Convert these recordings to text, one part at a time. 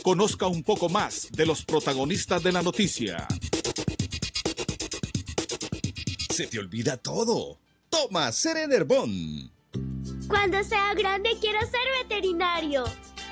Conozca un poco más de los protagonistas de la noticia. Se te olvida todo. Toma Serenerbon. Cuando sea grande quiero ser veterinario.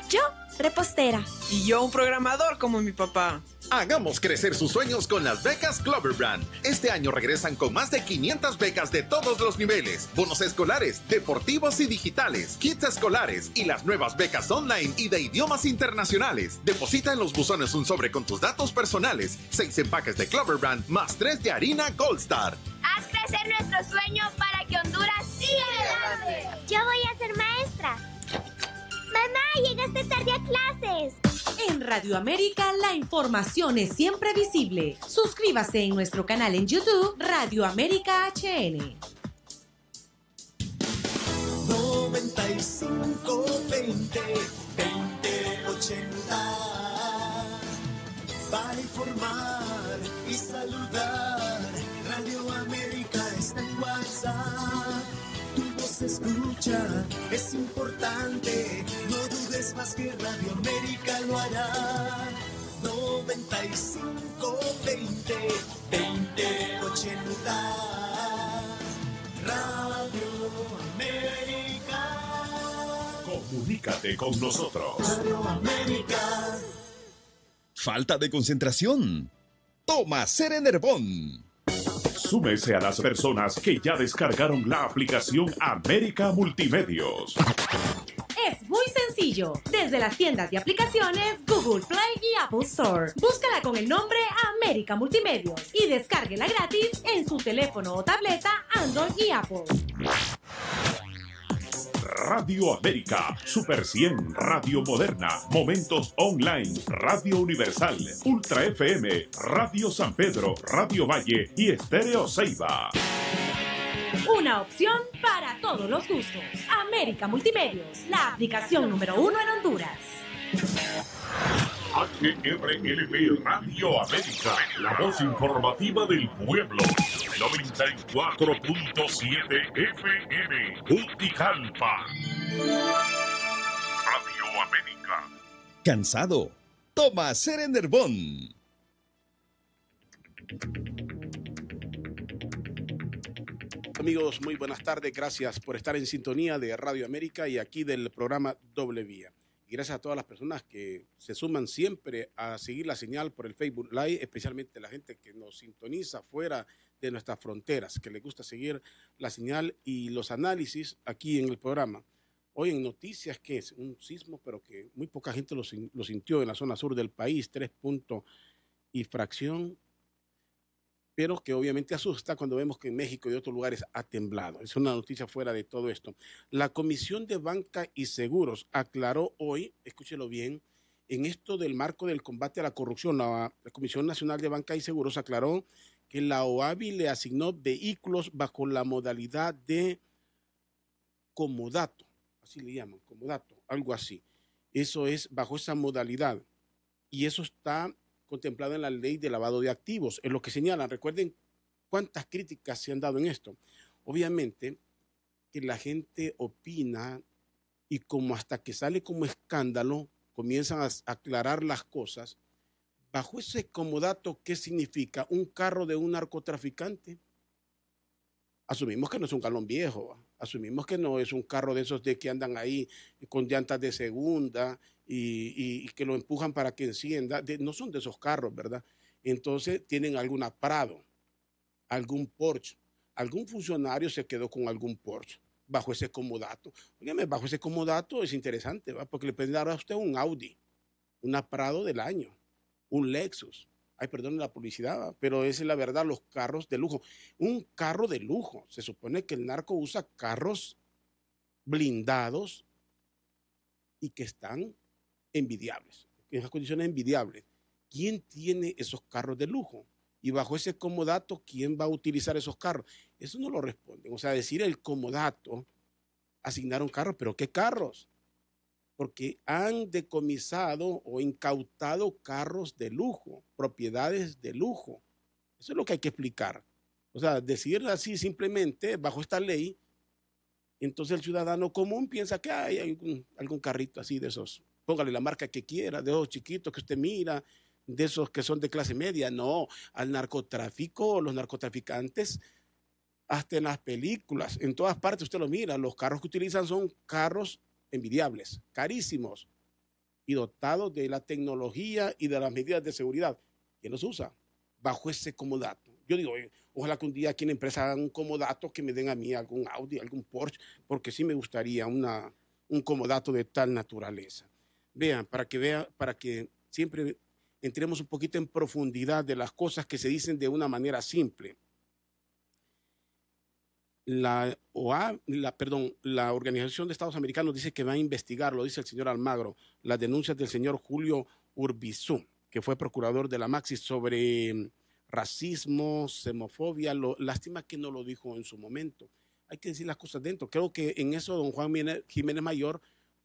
Yo, repostera. Y yo, un programador como mi papá. Hagamos crecer sus sueños con las becas Clover Brand. Este año regresan con más de 500 becas de todos los niveles, bonos escolares, deportivos y digitales, kits escolares y las nuevas becas online y de idiomas internacionales. Deposita en los buzones un sobre con tus datos personales, 6 empaques de Clover Brand más 3 de harina Gold Star. Haz crecer nuestro sueño para que Honduras siga adelante. Yo voy a ser maestra. Mamá, llegaste tarde a clases. En Radio América, la información es siempre visible. Suscríbase en nuestro canal en YouTube, Radio América HN. 9520 2080 para informar y saludar. Radio América está en WhatsApp. Tu voz se escucha, es importante. No dudes más que Radio América lo hará. 9520 2080 Radio América. Comunícate con nosotros. Radio América. Falta de concentración. Toma Serenerbon. Súmese a las personas que ya descargaron la aplicación América Multimedios. Es muy sencillo. Desde las tiendas de aplicaciones Google Play y Apple Store. Búscala con el nombre América Multimedios y descárguela gratis en su teléfono o tableta Android y Apple. Radio América, Super 100, Radio Moderna, Momentos Online, Radio Universal, Ultra FM, Radio San Pedro, Radio Valle y Estéreo Ceiba. Una opción para todos los gustos. América Multimedios, la aplicación número 1 en Honduras. HRLP Radio América, la voz informativa del pueblo. 94.7 FM, Juticalpa. Radio América. ¿Cansado? Toma Serenerbon. Amigos, muy buenas tardes. Gracias por estar en sintonía de Radio América y aquí del programa Doble Vía. Y gracias a todas las personas que se suman siempre a seguir la señal por el Facebook Live, especialmente la gente que nos sintoniza fuera de nuestras fronteras, que les gusta seguir la señal y los análisis aquí en el programa. Hoy en noticias, que es un sismo, pero que muy poca gente lo sintió en la zona sur del país, 3 puntos y fracción, pero que obviamente asusta cuando vemos que en México y otros lugares ha temblado. Es una noticia fuera de todo esto. La Comisión de Banca y Seguros aclaró hoy, escúchelo bien, en esto del marco del combate a la corrupción, la Comisión Nacional de Banca y Seguros aclaró que la OABI le asignó vehículos bajo la modalidad de comodato, así le llaman, comodato, algo así. Eso es bajo esa modalidad y eso está contemplado en la ley de lavado de activos, es lo que señalan. Recuerden cuántas críticas se han dado en esto. Obviamente que la gente opina y como hasta que sale como escándalo, comienzan a aclarar las cosas. Bajo ese comodato, ¿qué significa? Un carro de un narcotraficante. Asumimos que no es un galón viejo, asumimos que no es un carro de esos de que andan ahí con llantas de segunda y que lo empujan para que encienda. No son de esos carros, ¿verdad? Entonces tienen alguna Prado, algún Porsche. Algún funcionario se quedó con algún Porsche bajo ese comodato. Óigame, bajo ese comodato es interesante, ¿va? Porque le pueden dar a usted un Audi, una Prado del año, un Lexus. Ay, perdón la publicidad, ¿va? Pero esa es la verdad, los carros de lujo. Un carro de lujo. Se supone que el narco usa carros blindados y que están envidiables, en esas condiciones envidiables. ¿Quién tiene esos carros de lujo? Y bajo ese comodato, ¿quién va a utilizar esos carros? Eso no lo responden. O sea, decir el comodato, asignar un carro, pero ¿qué carros? Porque han decomisado o incautado carros de lujo, propiedades de lujo. Eso es lo que hay que explicar. O sea, decir así simplemente, bajo esta ley, entonces el ciudadano común piensa que hay algún carrito así de esos póngale la marca que quiera, de esos chiquitos que usted mira, de esos que son de clase media. No, al narcotráfico, los narcotraficantes, hasta en las películas, en todas partes usted lo mira, los carros que utilizan son carros envidiables, carísimos y dotados de la tecnología y de las medidas de seguridad. ¿Quién los usa? Bajo ese comodato. Yo digo, ojalá que un día aquí en la empresa hagan un comodato que me den a mí algún Audi, algún Porsche, porque sí me gustaría un comodato de tal naturaleza. Vean, para que siempre entremos un poquito en profundidad de las cosas que se dicen de una manera simple. La Organización de Estados Americanos dice que va a investigar, lo dice el señor Almagro, las denuncias del señor Julio Urbizú, que fue procurador de la Maxi, sobre racismo, xenofobia. Lástima que no lo dijo en su momento. Hay que decir las cosas dentro. Creo que en eso don Juan Jiménez Mayor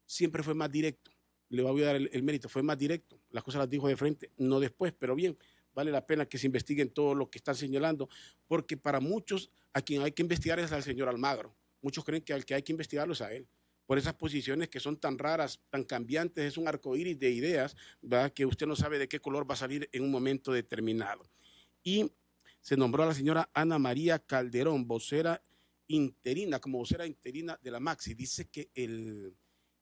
siempre fue más directo. Le voy a dar el mérito, fue más directo. Las cosas las dijo de frente, no después, pero bien, vale la pena que se investiguen todo lo que están señalando, porque para muchos a quien hay que investigar es al señor Almagro. Muchos creen que al que hay que investigarlo es a él, por esas posiciones que son tan raras, tan cambiantes, es un arcoíris de ideas, ¿verdad?, que usted no sabe de qué color va a salir en un momento determinado. Y se nombró a la señora Ana María Calderón, vocera interina, como vocera interina de la Maxi. Dice que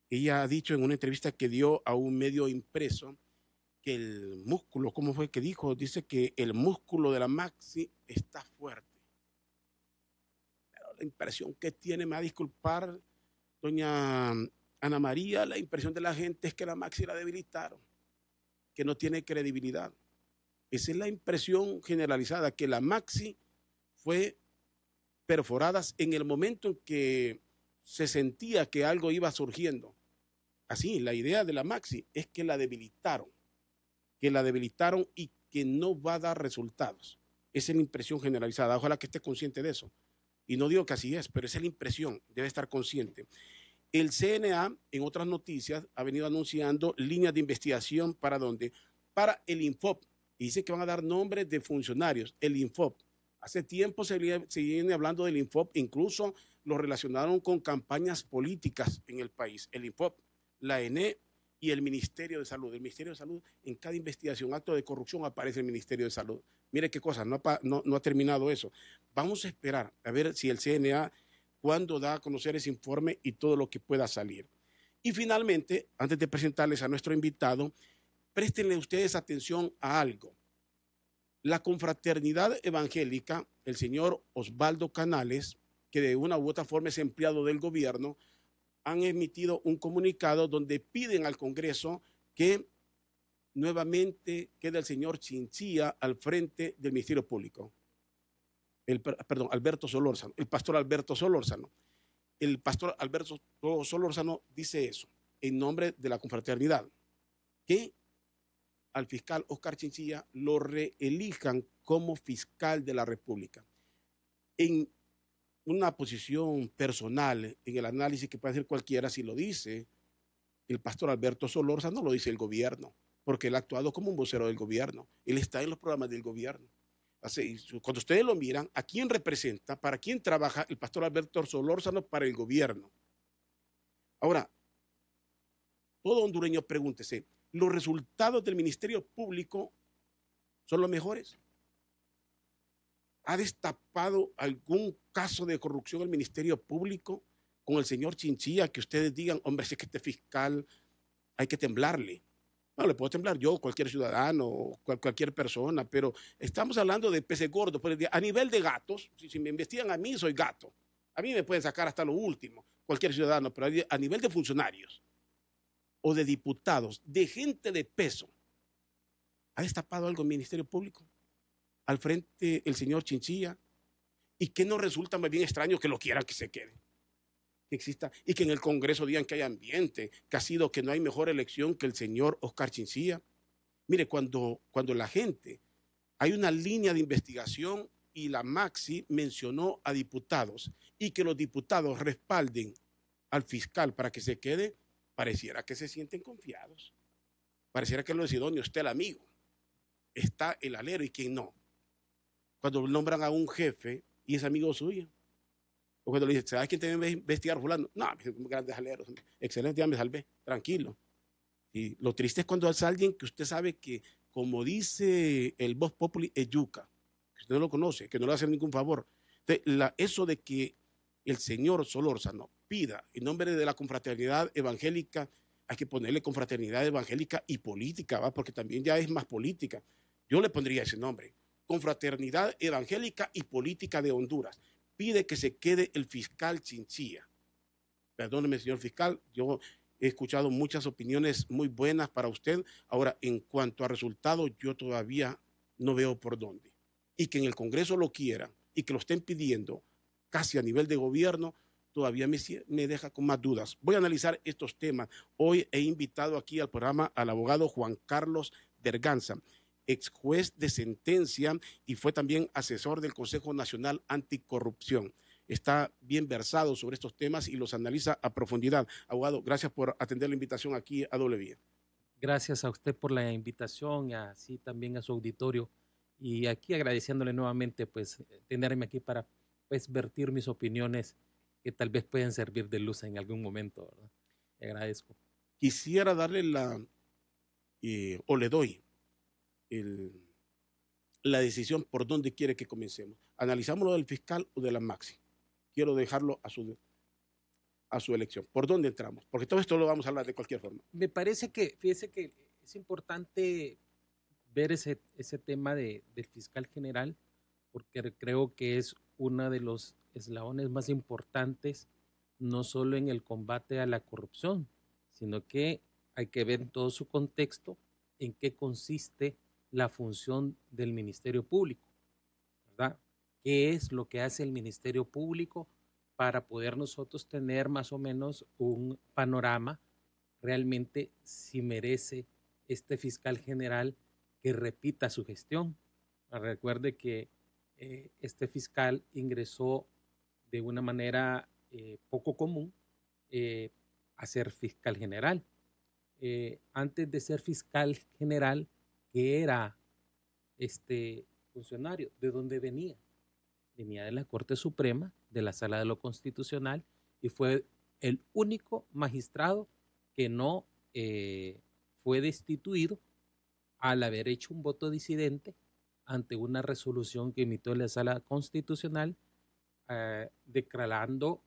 ella ha dicho en una entrevista que dio a un medio impreso que el músculo, ¿cómo fue que dijo? Dice que el músculo de la Maxi está fuerte. Pero la impresión que tiene, me va a disculpar doña Ana María, la impresión de la gente es que la Maxi la debilitaron, que no tiene credibilidad. Esa es la impresión generalizada, que la Maxi fue perforada en el momento en que se sentía que algo iba surgiendo. Así, la idea de la Maxi es que la debilitaron y que no va a dar resultados. Esa es la impresión generalizada. Ojalá que esté consciente de eso. Y no digo que así es, pero esa es la impresión, debe estar consciente. El CNA, en otras noticias, ha venido anunciando líneas de investigación para ¿dónde? Para el Infop. Y dice que van a dar nombres de funcionarios, el Infop. Hace tiempo se viene hablando del Infop, incluso lo relacionaron con campañas políticas en el país. El Infop, la ENE y el Ministerio de Salud. El Ministerio de Salud, en cada investigación, acto de corrupción, aparece el Ministerio de Salud. Mire qué cosa, no ha terminado eso. Vamos a esperar a ver si el CNA, cuándo da a conocer ese informe y todo lo que pueda salir. Y finalmente, antes de presentarles a nuestro invitado, préstenle ustedes atención a algo. La confraternidad evangélica, el señor Osvaldo Canales, que de una u otra forma es empleado del gobierno, han emitido un comunicado donde piden al Congreso que nuevamente quede el señor Chinchilla al frente del Ministerio Público. Alberto Solórzano, el pastor Alberto Solórzano. El pastor Alberto Solórzano dice eso en nombre de la confraternidad, que al fiscal Oscar Chinchilla lo reelijan como fiscal de la República. En una posición personal, en el análisis que puede hacer cualquiera, si lo dice el pastor Alberto Solórzano, lo dice el gobierno, porque él ha actuado como un vocero del gobierno. Él está en los programas del gobierno. Así, cuando ustedes lo miran, ¿a quién representa? ¿Para quién trabaja el pastor Alberto Solórzano? Para el gobierno. Ahora, todo hondureño pregúntese, ¿los resultados del Ministerio Público son los mejores? ¿Ha destapado algún caso de corrupción el Ministerio Público con el señor Chinchilla, que ustedes digan, hombre, si es que este fiscal hay que temblarle? No, le puedo temblar yo, cualquier ciudadano, cualquier persona, pero estamos hablando de peces gordos. A nivel de gatos, si me investigan a mí, soy gato. A mí me pueden sacar hasta lo último, cualquier ciudadano, pero a nivel de funcionarios o de diputados, de gente de peso, ¿ha destapado algo el Ministerio Público? Al frente el señor Chinchilla, y que no resulta más bien extraño que lo quieran que se quede, que exista, y que en el Congreso digan que hay ambiente, que ha sido que no hay mejor elección que el señor Oscar Chinchilla. Mire, cuando la gente, hay una línea de investigación y la Maxi mencionó a diputados y que los diputados respalden al fiscal para que se quede, pareciera que se sienten confiados, pareciera que lo es idóneo, está el amigo, está el alero y quien no. Cuando nombran a un jefe y es amigo suyo, o cuando le dicen, ¿sabes quién te va a investigar, fulano? No, grandes aleros, excelente, ya me salvé, tranquilo. Y lo triste es cuando es alguien que usted sabe que, como dice el Vox Populi, es yuca, que usted no lo conoce, que no le hace ningún favor. Entonces, eso de que el señor Solórzano pida en nombre de la confraternidad evangélica, hay que ponerle confraternidad evangélica y política, ¿va? Porque también ya es más política. Yo le pondría ese nombre, confraternidad evangélica y política de Honduras. Pide que se quede el fiscal Chinchilla. Perdóneme, señor fiscal, yo he escuchado muchas opiniones muy buenas para usted. Ahora, en cuanto a resultados, yo todavía no veo por dónde. Y que en el Congreso lo quieran y que lo estén pidiendo casi a nivel de gobierno, todavía me deja con más dudas. Voy a analizar estos temas. Hoy he invitado aquí al programa al abogado Juan Carlos Berganza, ex juez de sentencia y fue también asesor del Consejo Nacional Anticorrupción. Está bien versado sobre estos temas y los analiza a profundidad. Abogado, gracias por atender la invitación aquí a Doble Vía. Gracias a usted por la invitación y así también a su auditorio. Y aquí agradeciéndole nuevamente pues tenerme aquí para pues vertir mis opiniones que tal vez pueden servir de luz en algún momento, ¿verdad? Le agradezco. Quisiera darle o le doy la decisión por dónde quiere que comencemos. ¿Analizamos lo del fiscal o de la Maxi? Quiero dejarlo a su elección. ¿Por dónde entramos? Porque todo esto lo vamos a hablar de cualquier forma. Me parece que, fíjese que es importante ver ese tema del fiscal general, porque creo que es uno de los eslabones más importantes, no solo en el combate a la corrupción, sino que hay que ver en todo su contexto en qué consiste la función del Ministerio Público, ¿verdad? ¿Qué es lo que hace el Ministerio Público para poder nosotros tener más o menos un panorama realmente si merece este fiscal general que repita su gestión? Recuerde que este fiscal ingresó de una manera poco común a ser fiscal general. Antes de ser fiscal general, que era este funcionario, ¿de dónde venía? Venía de la Corte Suprema, de la Sala de lo Constitucional, y fue el único magistrado que no fue destituido al haber hecho un voto disidente ante una resolución que emitió la Sala Constitucional declarando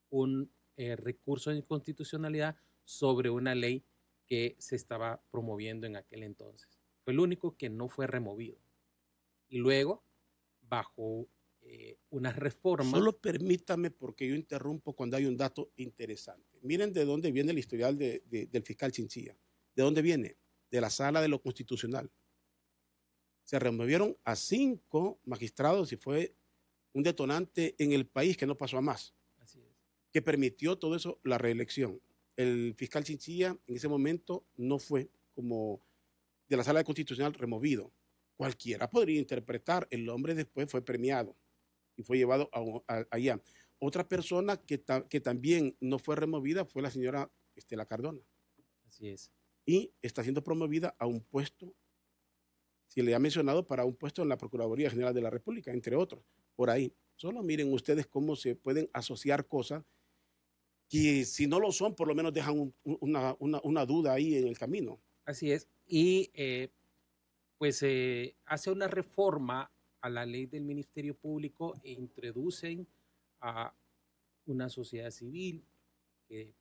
un recurso de inconstitucionalidad sobre una ley que se estaba promoviendo en aquel entonces. Fue el único que no fue removido. Y luego, bajo unas reformas... Solo permítame, porque yo interrumpo cuando hay un dato interesante. Miren de dónde viene el historial del fiscal Chinchilla. ¿De dónde viene? De la Sala de lo Constitucional. Se removieron a 5 magistrados y fue un detonante en el país que no pasó a más. Así es. Que permitió todo eso, la reelección. El fiscal Chinchilla en ese momento no fue como de la Sala Constitucional removido. Cualquiera podría interpretar, el hombre después fue premiado y fue llevado allá. Otra persona que también no fue removida fue la señora Estela Cardona. Así es. Y está siendo promovida a un puesto, si le ha mencionado, para un puesto en la Procuraduría General de la República, entre otros, por ahí. Solo miren ustedes cómo se pueden asociar cosas que si no lo son, por lo menos dejan una duda ahí en el camino. Así es. Y hace una reforma a la ley del Ministerio Público e introducen a una sociedad civil que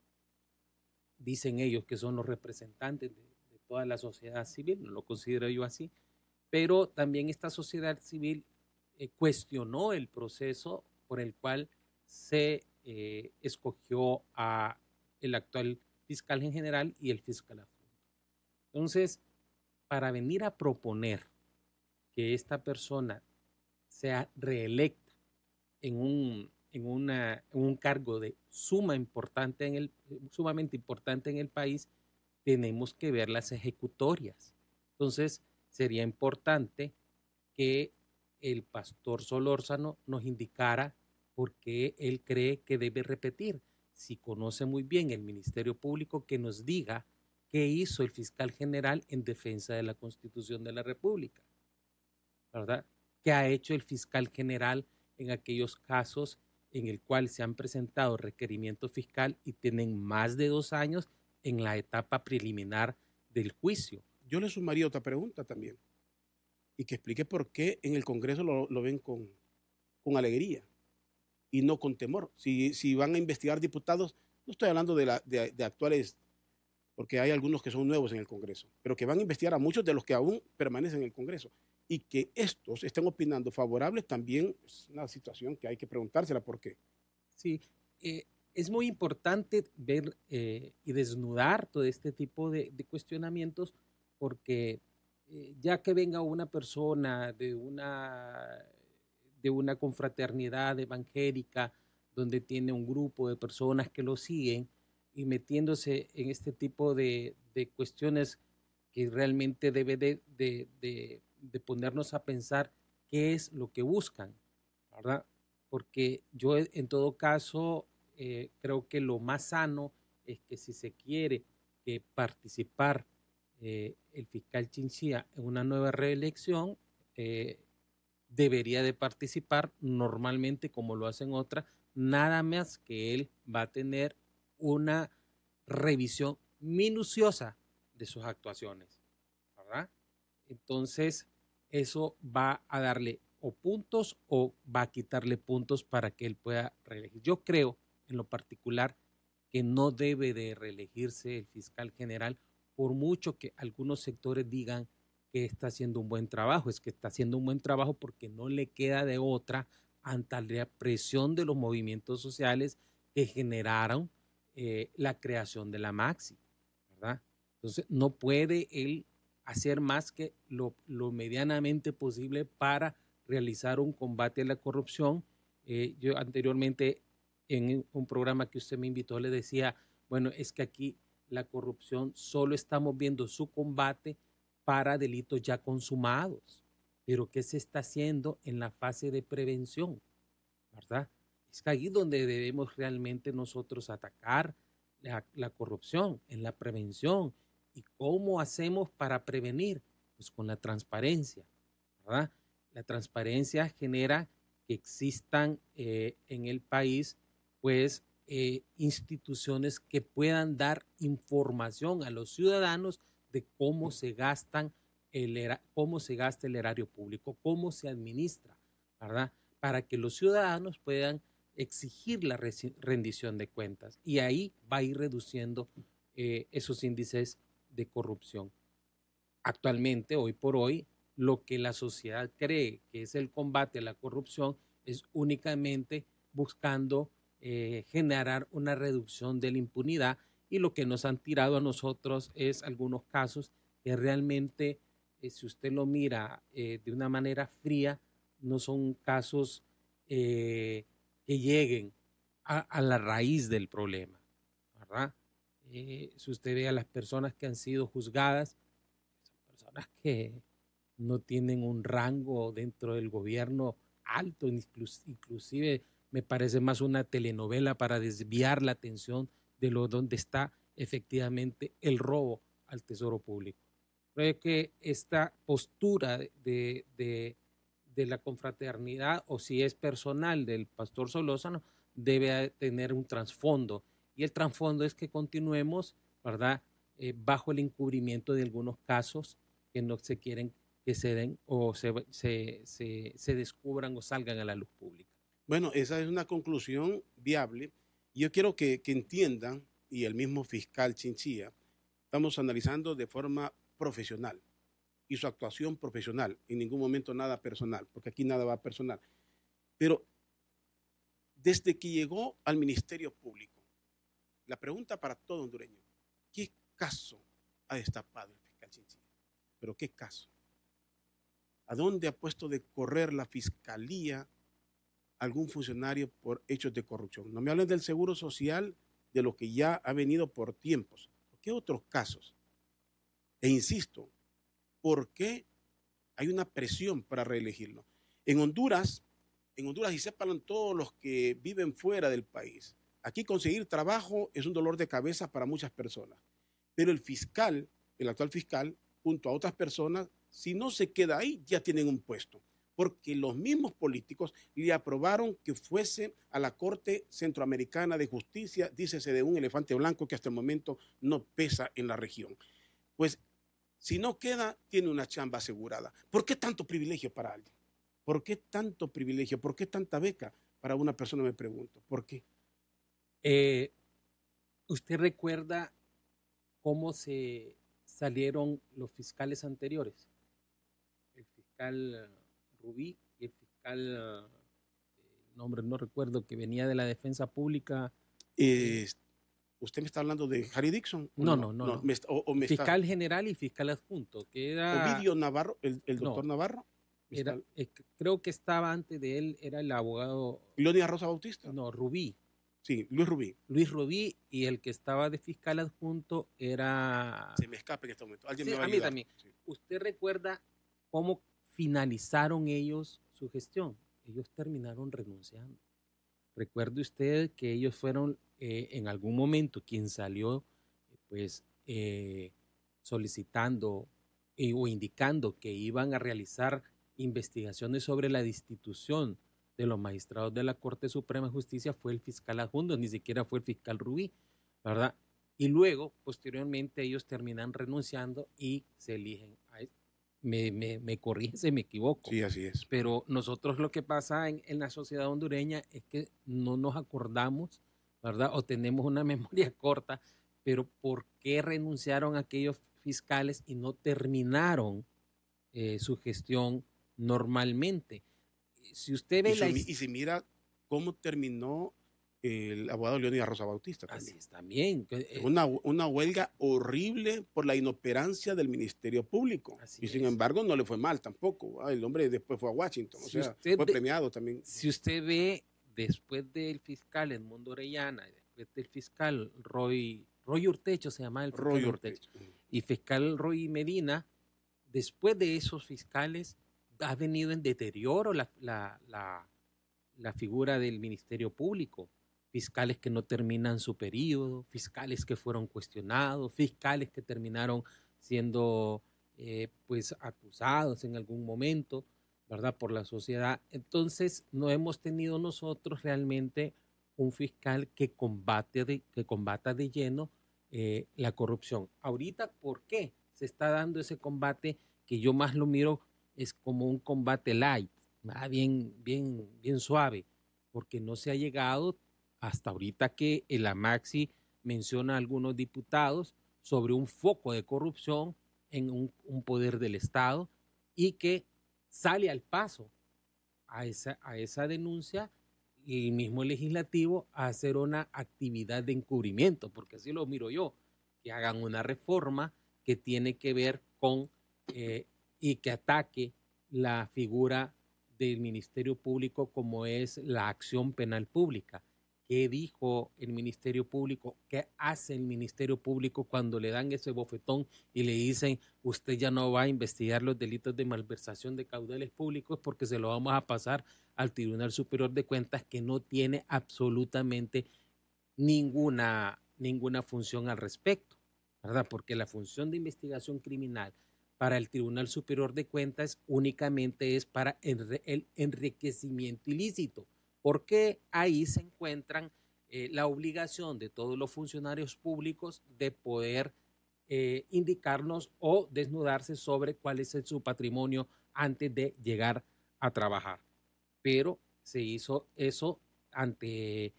dicen ellos que son los representantes de toda la sociedad civil, no lo considero yo así, pero también esta sociedad civil cuestionó el proceso por el cual se escogió a el actual fiscal en general y el fiscal adjunto. Entonces, para venir a proponer que esta persona sea reelecta en un cargo de sumamente importante en el país, tenemos que ver las ejecutorias. Entonces, sería importante que el pastor Solórzano nos indicara por qué él cree que debe repetir. Si conoce muy bien el Ministerio Público, que nos diga qué hizo el fiscal general en defensa de la Constitución de la República, ¿verdad? ¿Qué ha hecho el fiscal general en aquellos casos en el cual se han presentado requerimientos fiscal y tienen más de 2 años en la etapa preliminar del juicio. Yo le sumaría otra pregunta también, y que explique por qué en el Congreso lo ven con alegría y no con temor. Si van a investigar diputados, no estoy hablando de actuales, porque hay algunos que son nuevos en el Congreso, pero que van a investigar a muchos de los que aún permanecen en el Congreso. Y que estos estén opinando favorables también es una situación que hay que preguntársela por qué. Sí, es muy importante ver y desnudar todo este tipo de cuestionamientos, porque ya que venga una persona de una confraternidad evangélica donde tiene un grupo de personas que lo siguen y metiéndose en este tipo de cuestiones que realmente debe de ponernos a pensar qué es lo que buscan, ¿verdad? Porque yo en todo caso creo que lo más sano es que si se quiere participar el fiscal Chinchilla en una nueva reelección, debería de participar normalmente como lo hacen otras, nada más que él va a tener una revisión minuciosa de sus actuaciones, ¿verdad? Entonces, eso va a darle o puntos o va a quitarle puntos para que él pueda reelegir. Yo creo, en lo particular, que no debe de reelegirse el fiscal general, por mucho que algunos sectores digan que está haciendo un buen trabajo. Es que está haciendo un buen trabajo porque no le queda de otra ante la presión de los movimientos sociales que generaron la creación de la Maxi, ¿verdad? Entonces, no puede él hacer más que lo medianamente posible para realizar un combate a la corrupción. Yo anteriormente en un programa que usted me invitó le decía, bueno, es que aquí la corrupción solo estamos viendo su combate para delitos ya consumados, pero ¿qué se está haciendo en la fase de prevención? ¿Verdad? Es que ahí donde debemos realmente nosotros atacar la corrupción, en la prevención. ¿Y cómo hacemos para prevenir? Pues con la transparencia, ¿verdad? La transparencia genera que existan en el país, pues, instituciones que puedan dar información a los ciudadanos de cómo se gasta el erario público, cómo se administra, ¿verdad? Para que los ciudadanos puedan exigir la rendición de cuentas, y ahí va a ir reduciendo esos índices de corrupción. Actualmente, hoy por hoy, lo que la sociedad cree que es el combate a la corrupción es únicamente buscando generar una reducción de la impunidad, y lo que nos han tirado a nosotros es algunos casos que realmente, si usted lo mira de una manera fría, no son casos que lleguen a la raíz del problema, ¿verdad? Si usted ve a las personas que han sido juzgadas, son personas que no tienen un rango dentro del gobierno alto, inclusive me parece más una telenovela para desviar la atención de donde está efectivamente el robo al tesoro público. Creo que esta postura de la confraternidad, o si es personal del pastor Solórzano, debe tener un trasfondo, y el trasfondo es que continuemos, ¿verdad?, bajo el encubrimiento de algunos casos que no se quieren que se den o se descubran o salgan a la luz pública. Bueno, esa es una conclusión viable. Yo quiero que entiendan, y el mismo fiscal Chinchilla, estamos analizando de forma profesional y su actuación profesional, en ningún momento nada personal, porque aquí nada va personal. Pero desde que llegó al Ministerio Público, la pregunta para todo hondureño, ¿qué caso ha destapado el fiscal Chinchilla? ¿Pero qué caso? ¿A dónde ha puesto de correr la fiscalía algún funcionario por hechos de corrupción? No me hablen del Seguro Social, de lo que ya ha venido por tiempos. ¿Qué otros casos? E insisto, ¿por qué hay una presión para reelegirlo? En Honduras, y sépanlo todos los que viven fuera del país, aquí conseguir trabajo es un dolor de cabeza para muchas personas. Pero el actual fiscal, junto a otras personas, si no se queda ahí, ya tienen un puesto, porque los mismos políticos le aprobaron que fuese a la Corte Centroamericana de Justicia, dícese de un elefante blanco que hasta el momento no pesa en la región. pues si no queda, tiene una chamba asegurada. ¿Por qué tanto privilegio para alguien? ¿Por qué tanto privilegio? ¿Por qué tanta beca para una persona? Me pregunto. ¿Por qué? ¿Usted recuerda cómo se salieron los fiscales anteriores? El fiscal Rubí y el fiscal, nombre no recuerdo, que venía de la defensa pública. ¿Usted me está hablando de Harry Dixon? No. Fiscal general y fiscal adjunto, que era... Ovidio Navarro, el doctor Navarro. Creo que estaba antes de él, era el abogado... ¿Leónidas Rosa Bautista? No, Rubí. Sí, Luis Rubí. Luis Rubí, y el que estaba de fiscal adjunto era... Se me escapa en este momento. ¿Alguien sí, me va a mí ayudar? también. Sí. ¿Usted recuerda cómo finalizaron ellos su gestión? Ellos terminaron renunciando. Recuerde usted que ellos fueron en algún momento quien salió pues solicitando o indicando que iban a realizar investigaciones sobre la destitución de los magistrados de la Corte Suprema de Justicia fue el fiscal adjunto, ni siquiera fue el fiscal Rubí, ¿verdad? Y luego, posteriormente, ellos terminan renunciando y se eligen. Me corrige si me equivoco. Sí, así es. Pero nosotros lo que pasa en la sociedad hondureña es que no nos acordamos, ¿verdad? O tenemos una memoria corta, pero ¿por qué renunciaron aquellos fiscales y no terminaron su gestión normalmente? Si usted ve y si mira cómo terminó el abogado Leónidas Rosa Bautista. Así es también. Una huelga horrible por la inoperancia del Ministerio Público. Así sin embargo, no le fue mal tampoco. El hombre después fue a Washington, fue premiado también. Si usted ve, después del fiscal Edmundo Orellana, después del fiscal Roy Urtecho, se llama el fiscal Roy Urtecho, y fiscal Roy Medina, después de esos fiscales, ha venido en deterioro la figura del Ministerio Público. Fiscales que no terminan su periodo, fiscales que fueron cuestionados, fiscales que terminaron siendo pues acusados en algún momento, ¿verdad? Por la sociedad. Entonces, no hemos tenido nosotros realmente un fiscal que combata de lleno la corrupción. Ahorita, ¿por qué se está dando ese combate que yo más lo miro es como un combate light, bien suave? Porque no se ha llegado hasta ahorita que el AMAXI menciona a algunos diputados sobre un foco de corrupción en un poder del Estado y que sale al paso a esa denuncia y el mismo legislativo a hacer una actividad de encubrimiento, porque así lo miro yo, que hagan una reforma que tiene que ver con y que ataque la figura del Ministerio Público como es la acción penal pública. ¿Qué dijo el Ministerio Público? ¿Qué hace el Ministerio Público cuando le dan ese bofetón y le dicen usted ya no va a investigar los delitos de malversación de caudales públicos porque se lo vamos a pasar al Tribunal Superior de Cuentas, que no tiene absolutamente ninguna función al respecto, ¿verdad? Porque la función de investigación criminal para el Tribunal Superior de Cuentas únicamente es para el enriquecimiento ilícito, porque ahí se encuentran la obligación de todos los funcionarios públicos de poder indicarnos o desnudarse sobre cuál es su patrimonio antes de llegar a trabajar. Pero se hizo eso ante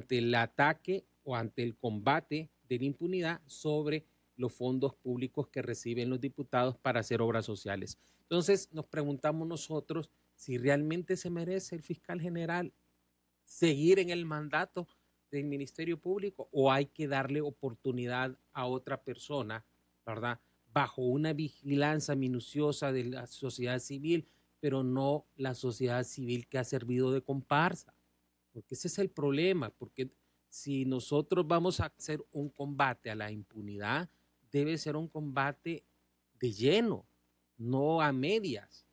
el ataque o ante el combate de la impunidad sobre los fondos públicos que reciben los diputados para hacer obras sociales. Entonces nos preguntamos nosotros si realmente se merece el fiscal general seguir en el mandato del Ministerio Público o hay que darle oportunidad a otra persona, ¿verdad? Bajo una vigilancia minuciosa de la sociedad civil, pero no la sociedad civil que ha servido de comparsa. Porque ese es el problema, porque si nosotros vamos a hacer un combate a la impunidad, debe ser un combate de lleno, no a medias.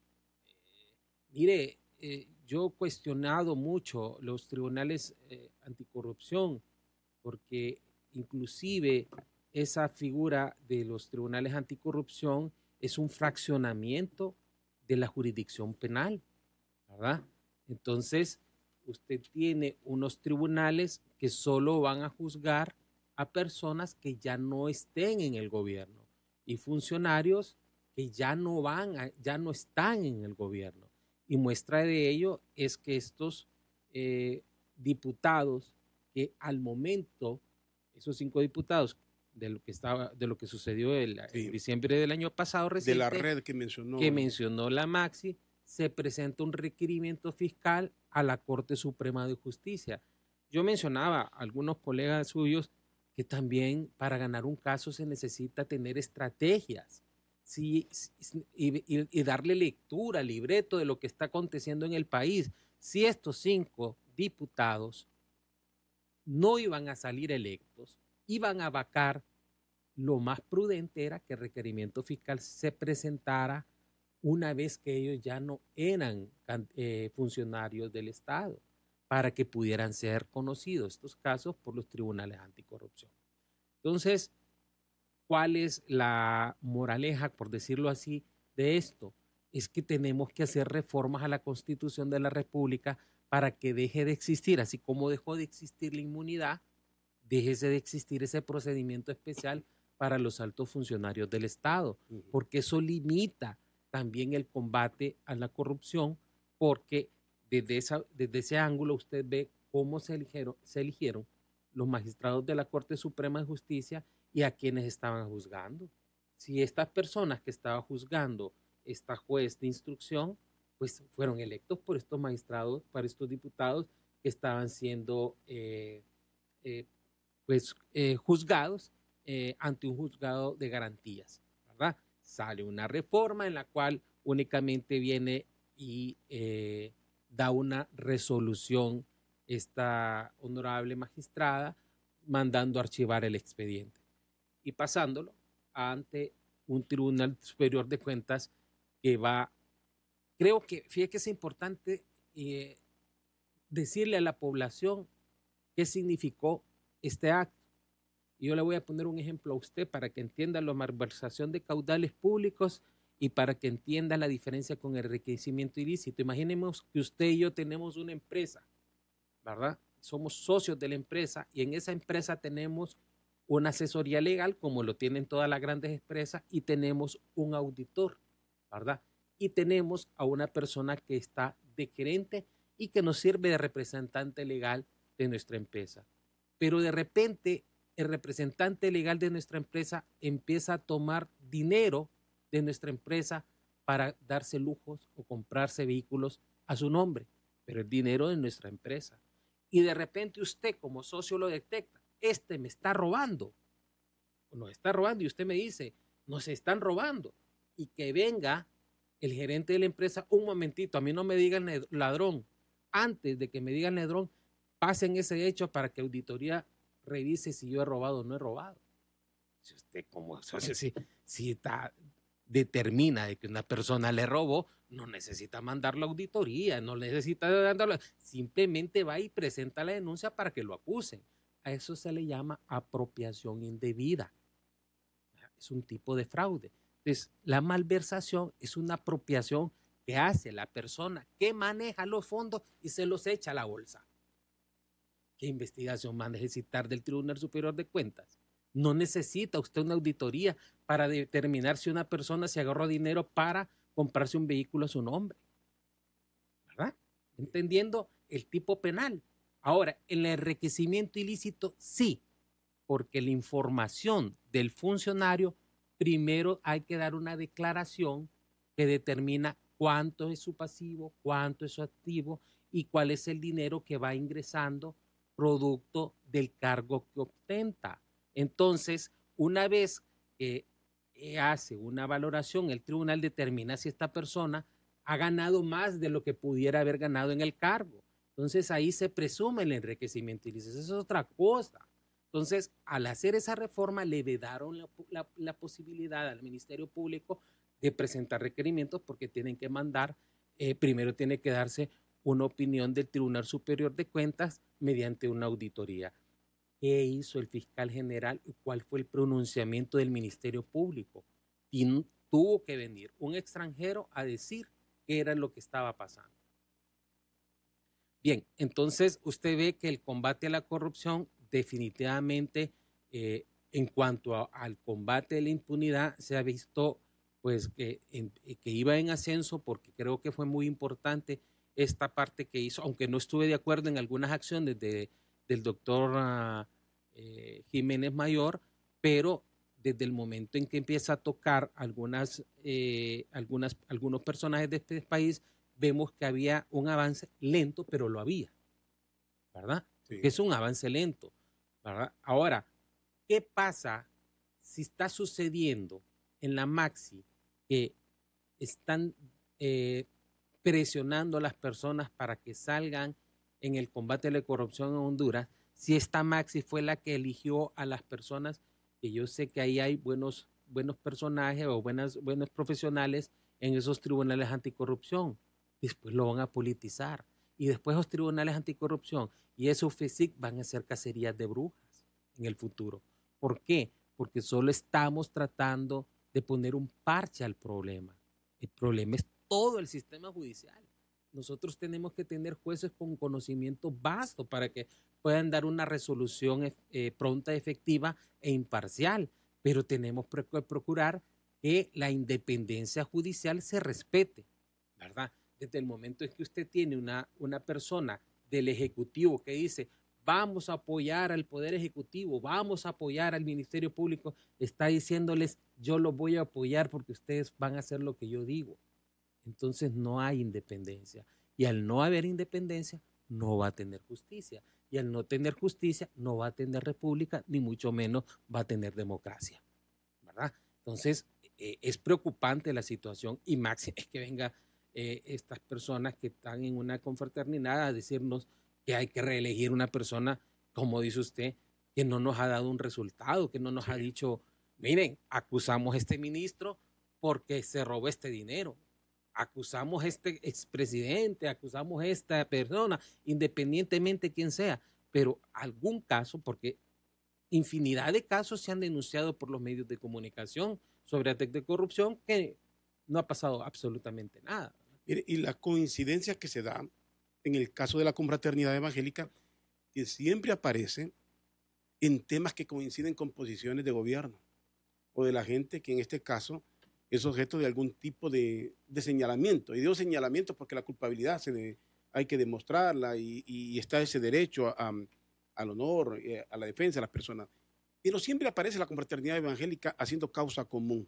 Mire, yo he cuestionado mucho los tribunales anticorrupción, porque inclusive esa figura de los tribunales anticorrupción es un fraccionamiento de la jurisdicción penal, ¿verdad? Entonces, usted tiene unos tribunales que solo van a juzgar a personas que ya no estén en el gobierno. y funcionarios que ya no están en el gobierno. Y muestra de ello es que estos diputados que al momento, esos 5 diputados de lo que sucedió en diciembre del año pasado reciente, de la red que mencionó la Maxi, se presenta un requerimiento fiscal a la Corte Suprema de Justicia. Yo mencionaba a algunos colegas suyos que también para ganar un caso se necesita tener estrategias y darle lectura, libreto de lo que está aconteciendo en el país. Si estos 5 diputados no iban a salir electos, iban a vacar, lo más prudente era que el requerimiento fiscal se presentara una vez que ellos ya no eran funcionarios del Estado, para que pudieran ser conocidos estos casos por los tribunales anticorrupción. Entonces, ¿cuál es la moraleja, por decirlo así, de esto? Es que tenemos que hacer reformas a la Constitución de la República para que deje de existir, así como dejó de existir la inmunidad, déjese de existir ese procedimiento especial para los altos funcionarios del Estado, porque eso limita también el combate a la corrupción, porque desde ese ángulo usted ve cómo se eligieron los magistrados de la Corte Suprema de Justicia y a quienes estaban juzgando. Si estas personas que estaba juzgando esta juez de instrucción, pues fueron electos por estos magistrados, por estos diputados que estaban siendo juzgados ante un juzgado de garantías, ¿verdad? Sale una reforma en la cual únicamente viene y da una resolución esta honorable magistrada mandando archivar el expediente y pasándolo ante un Tribunal Superior de Cuentas que va, creo que, fíjate que es importante decirle a la población qué significó este acto. Y yo le voy a poner un ejemplo a usted para que entienda la malversación de caudales públicos y para que entienda la diferencia con el enriquecimiento ilícito. Imaginemos que usted y yo tenemos una empresa, ¿verdad? Somos socios de la empresa y en esa empresa tenemos una asesoría legal, como lo tienen todas las grandes empresas, y tenemos un auditor, ¿verdad? Y tenemos a una persona que está de gerente y que nos sirve de representante legal de nuestra empresa. Pero de repente el representante legal de nuestra empresa empieza a tomar dinero de nuestra empresa para darse lujos o comprarse vehículos a su nombre, pero el dinero de nuestra empresa. Y de repente usted como socio lo detecta, me está robando, o nos está robando, y usted me dice, nos están robando, y que venga el gerente de la empresa, un momentito, a mí no me digan ladrón, antes de que me digan ladrón, pasen ese hecho para que auditoría revise si yo he robado o no he robado. Si usted como socio, si determina de que una persona le robó, no necesita mandarlo a auditoría, no necesita darlo, simplemente va y presenta la denuncia para que lo acusen. A eso se le llama apropiación indebida. Es un tipo de fraude. Entonces, la malversación es una apropiación que hace la persona que maneja los fondos y se los echa a la bolsa. ¿Qué investigación va a necesitar del Tribunal Superior de Cuentas? No necesita usted una auditoría para determinar si una persona se agarró dinero para comprarse un vehículo a su nombre, ¿verdad? Entendiendo el tipo penal. Ahora, en el enriquecimiento ilícito, sí, porque la información del funcionario, primero hay que dar una declaración que determina cuánto es su pasivo, cuánto es su activo y cuál es el dinero que va ingresando producto del cargo que ostenta. Entonces, una vez que hace una valoración, el tribunal determina si esta persona ha ganado más de lo que pudiera haber ganado en el cargo. Entonces, ahí se presume el enriquecimiento ilícito. Eso es otra cosa. Entonces, al hacer esa reforma, le vedaron la posibilidad al Ministerio Público de presentar requerimientos porque tienen que mandar, primero tiene que darse una opinión del Tribunal Superior de Cuentas mediante una auditoría. ¿Qué hizo el fiscal general y cuál fue el pronunciamiento del Ministerio Público? Y tuvo que venir un extranjero a decir qué era lo que estaba pasando. Bien, entonces usted ve que el combate a la corrupción definitivamente en cuanto al combate de la impunidad, se ha visto pues que iba en ascenso, porque creo que fue muy importante esta parte que hizo, aunque no estuve de acuerdo en algunas acciones del doctor Jiménez Mayor, pero desde el momento en que empieza a tocar algunos personajes de este país, vemos que había un avance lento, pero lo había, ¿verdad? Sí. Es un avance lento, ¿verdad? Ahora, ¿qué pasa si está sucediendo en la Maxi que están presionando a las personas para que salgan en el combate a la corrupción en Honduras? Si esta Maxi fue la que eligió a las personas, que yo sé que ahí hay buenos personajes o buenos profesionales en esos tribunales anticorrupción, después lo van a politizar, y después los tribunales anticorrupción y esos FECIC van a ser cacerías de brujas en el futuro. ¿Por qué? Porque solo estamos tratando de poner un parche al problema. El problema es todo el sistema judicial. Nosotros tenemos que tener jueces con conocimiento vasto para que puedan dar una resolución pronta, efectiva e imparcial, pero tenemos que procurar que la independencia judicial se respete, ¿verdad? Desde el momento en que usted tiene una persona del Ejecutivo que dice, vamos a apoyar al Poder Ejecutivo, vamos a apoyar al Ministerio Público, está diciéndoles, yo lo voy a apoyar porque ustedes van a hacer lo que yo digo. Entonces no hay independencia. Y al no haber independencia, no va a tener justicia. Y al no tener justicia, no va a tener república, ni mucho menos va a tener democracia, ¿verdad? Entonces, es preocupante la situación, y máximo es que venga estas personas que están en una confraternidad a decirnos que hay que reelegir una persona, como dice usted, que no nos ha dado un resultado, que no nos ha dicho, miren, acusamos a este ministro porque se robó este dinero. Acusamos a este expresidente, acusamos a esta persona, independientemente de quién sea, pero algún caso, porque infinidad de casos se han denunciado por los medios de comunicación sobre ataques de corrupción que no ha pasado absolutamente nada. Y la coincidencia que se da en el caso de la confraternidad evangélica, que siempre aparece en temas que coinciden con posiciones de gobierno o de la gente que en este caso es objeto de algún tipo de señalamiento. Y digo señalamiento porque la culpabilidad hay que demostrarla y está ese derecho al honor, a la defensa de las personas. Pero siempre aparece la confraternidad evangélica haciendo causa común.